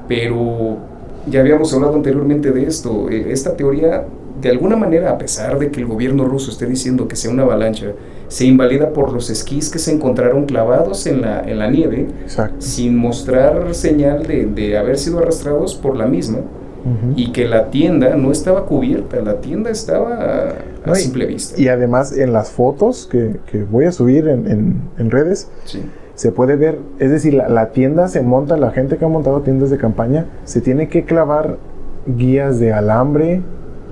Pero ya habíamos hablado anteriormente de esto. Esta teoría, de alguna manera, a pesar de que el gobierno ruso esté diciendo que sea una avalancha, se invalida por los esquís que se encontraron clavados en la nieve. Exacto. Sin mostrar señal de haber sido arrastrados por la misma. Uh-huh. Y que la tienda no estaba cubierta, la tienda estaba a simple vista. Y además en las fotos que voy a subir en redes, sí, se puede ver, es decir, la tienda se monta, la gente que ha montado tiendas de campaña, se tiene que clavar guías de alambre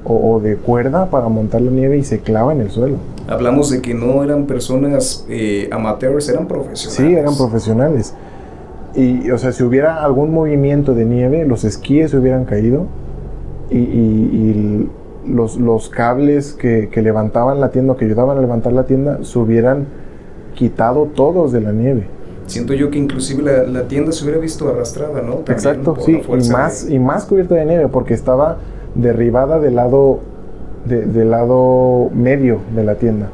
o de cuerda para montar la nieve y se clava en el suelo. Hablamos de que no eran personas amateurs, eran profesionales. Sí, eran profesionales. Y, o sea, si hubiera algún movimiento de nieve, los esquíes se hubieran caído y los cables que levantaban la tienda o que ayudaban a levantar la tienda se hubieran quitado todos de la nieve. Siento yo que inclusive la tienda se hubiera visto arrastrada, ¿no? También. Exacto, sí, y más cubierta de nieve porque estaba derribada del lado medio de la tienda.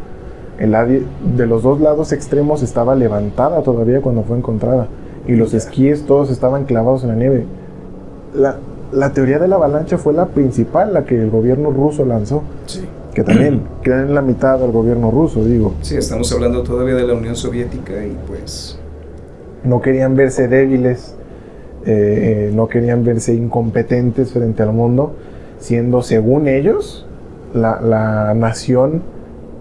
De los dos lados extremos estaba levantada todavía cuando fue encontrada y los esquíes todos estaban clavados en la nieve. La teoría de la avalancha fue la principal, la que el gobierno ruso lanzó. Sí. Que también quedan en la mitad del gobierno ruso, digo. Sí, estamos hablando todavía de la Unión Soviética y pues... No querían verse débiles, no querían verse incompetentes frente al mundo, siendo, según ellos, la nación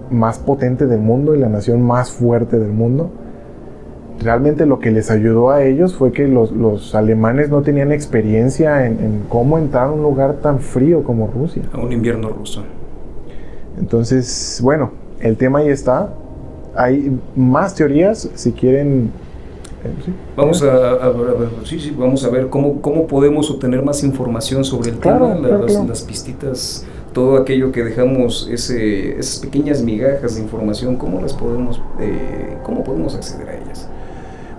más potente del mundo y la nación más fuerte del mundo. Realmente lo que les ayudó a ellos fue que los alemanes no tenían experiencia en cómo entrar a un lugar tan frío como Rusia. A un invierno ruso. Entonces, bueno, el tema ahí está. Hay más teorías, si quieren... Sí, vamos vamos a ver cómo podemos obtener más información sobre el tema, las pistitas, todo aquello que dejamos, esas pequeñas migajas de información, cómo podemos acceder a ellas.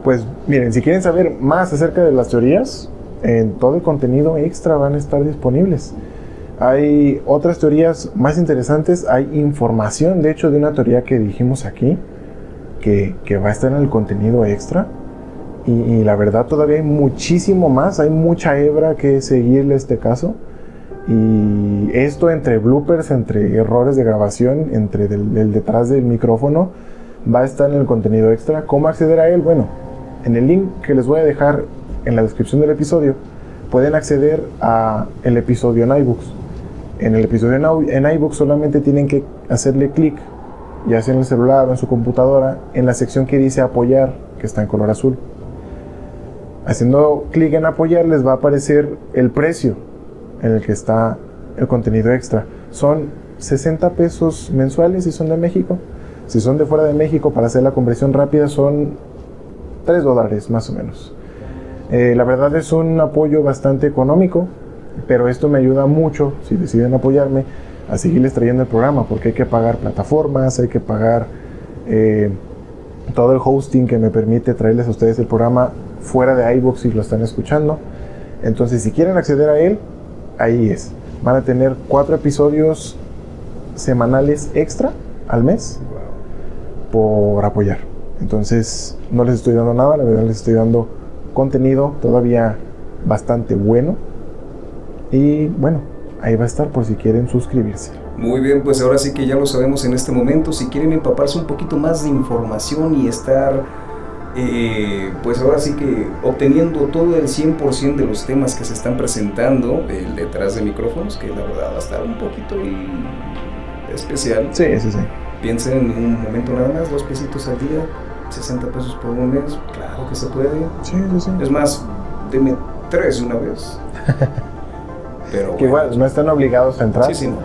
Pues miren, si quieren saber más acerca de las teorías, en todo el contenido extra van a estar disponibles. Hay otras teorías más interesantes, hay información, de hecho, de una teoría que dijimos aquí, que va a estar en el contenido extra. Y la verdad todavía hay muchísimo más, hay mucha hebra que seguirle este caso. Y esto entre bloopers, entre errores de grabación, entre el detrás del micrófono, va a estar en el contenido extra. ¿Cómo acceder a él? Bueno, en el link que les voy a dejar en la descripción del episodio, pueden acceder a el episodio en iBooks. En el episodio en iBooks solamente tienen que hacerle clic, ya sea en el celular o en su computadora, en la sección que dice apoyar, que está en color azul. Haciendo clic en apoyar les va a aparecer el precio en el que está el contenido extra. Son 60 pesos mensuales si son de México. Si son de fuera de México, para hacer la conversión rápida, son $3 más o menos. La verdad es un apoyo bastante económico, pero esto me ayuda mucho, si deciden apoyarme, a seguirles trayendo el programa, porque hay que pagar plataformas, hay que pagar todo el hosting que me permite traerles a ustedes el programa fuera de iVoox si lo están escuchando. Entonces, si quieren acceder a él, ahí es. Van a tener 4 episodios semanales extra al mes por apoyar. Entonces, no les estoy dando nada, la verdad les estoy dando contenido todavía bastante bueno. Y bueno, ahí va a estar por si quieren suscribirse. Muy bien, pues ahora sí que ya lo sabemos en este momento. Si quieren empaparse un poquito más de información y estar, pues ahora sí que obteniendo todo el 100% de los temas que se están presentando, el detrás de micrófonos, que la verdad va a estar un poquito especial. Sí. Piensen en un momento nada más, 2 pesitos al día, 60 pesos por un mes, claro que se puede. Sí. Es más, deme 3 de una vez. Pero que bueno, igual no están obligados a entrar. Sí, no,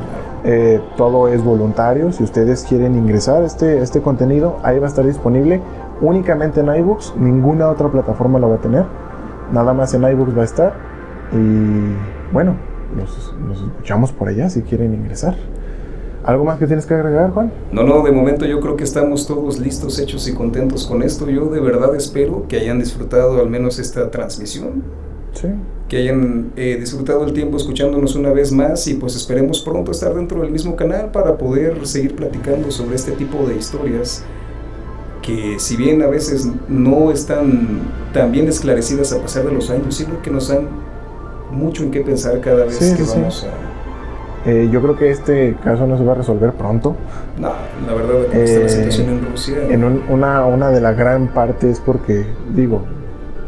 claro. Todo es voluntario. Si ustedes quieren ingresar a este contenido, ahí va a estar disponible únicamente en iBooks. Ninguna otra plataforma lo va a tener. Nada más en iBooks va a estar. Y bueno, nos escuchamos por allá si quieren ingresar. ¿Algo más que tienes que agregar, Juan? No, de momento yo creo que estamos todos listos, hechos y contentos con esto. Yo de verdad espero que hayan disfrutado al menos esta transmisión. Sí. Que hayan disfrutado el tiempo escuchándonos una vez más y pues esperemos pronto estar dentro del mismo canal para poder seguir platicando sobre este tipo de historias que, si bien a veces no están tan bien esclarecidas a pesar de los años, sí creo que nos dan mucho en qué pensar cada vez que vamos a... yo creo que este caso no se va a resolver pronto. No, la verdad, como está la situación en Rusia. Una de las gran partes es porque, digo,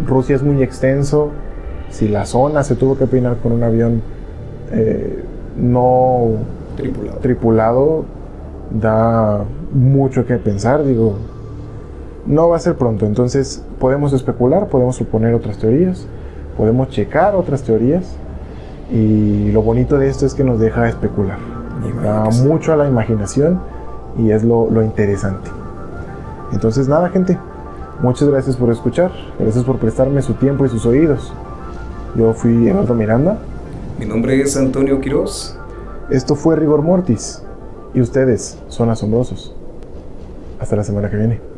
Rusia es muy extenso. Si la zona se tuvo que peinar con un avión no tripulado, da mucho que pensar. Digo, no va a ser pronto. Entonces podemos especular, podemos suponer otras teorías, podemos checar otras teorías. Y lo bonito de esto es que nos deja especular. Nos da mucho a la imaginación y es lo interesante. Entonces nada, gente, muchas gracias por escuchar. Gracias por prestarme su tiempo y sus oídos. Yo fui Eduardo Miranda. Mi nombre es Antonio Quiroz. Esto fue Rigor Mortis. Y ustedes son asombrosos. Hasta la semana que viene.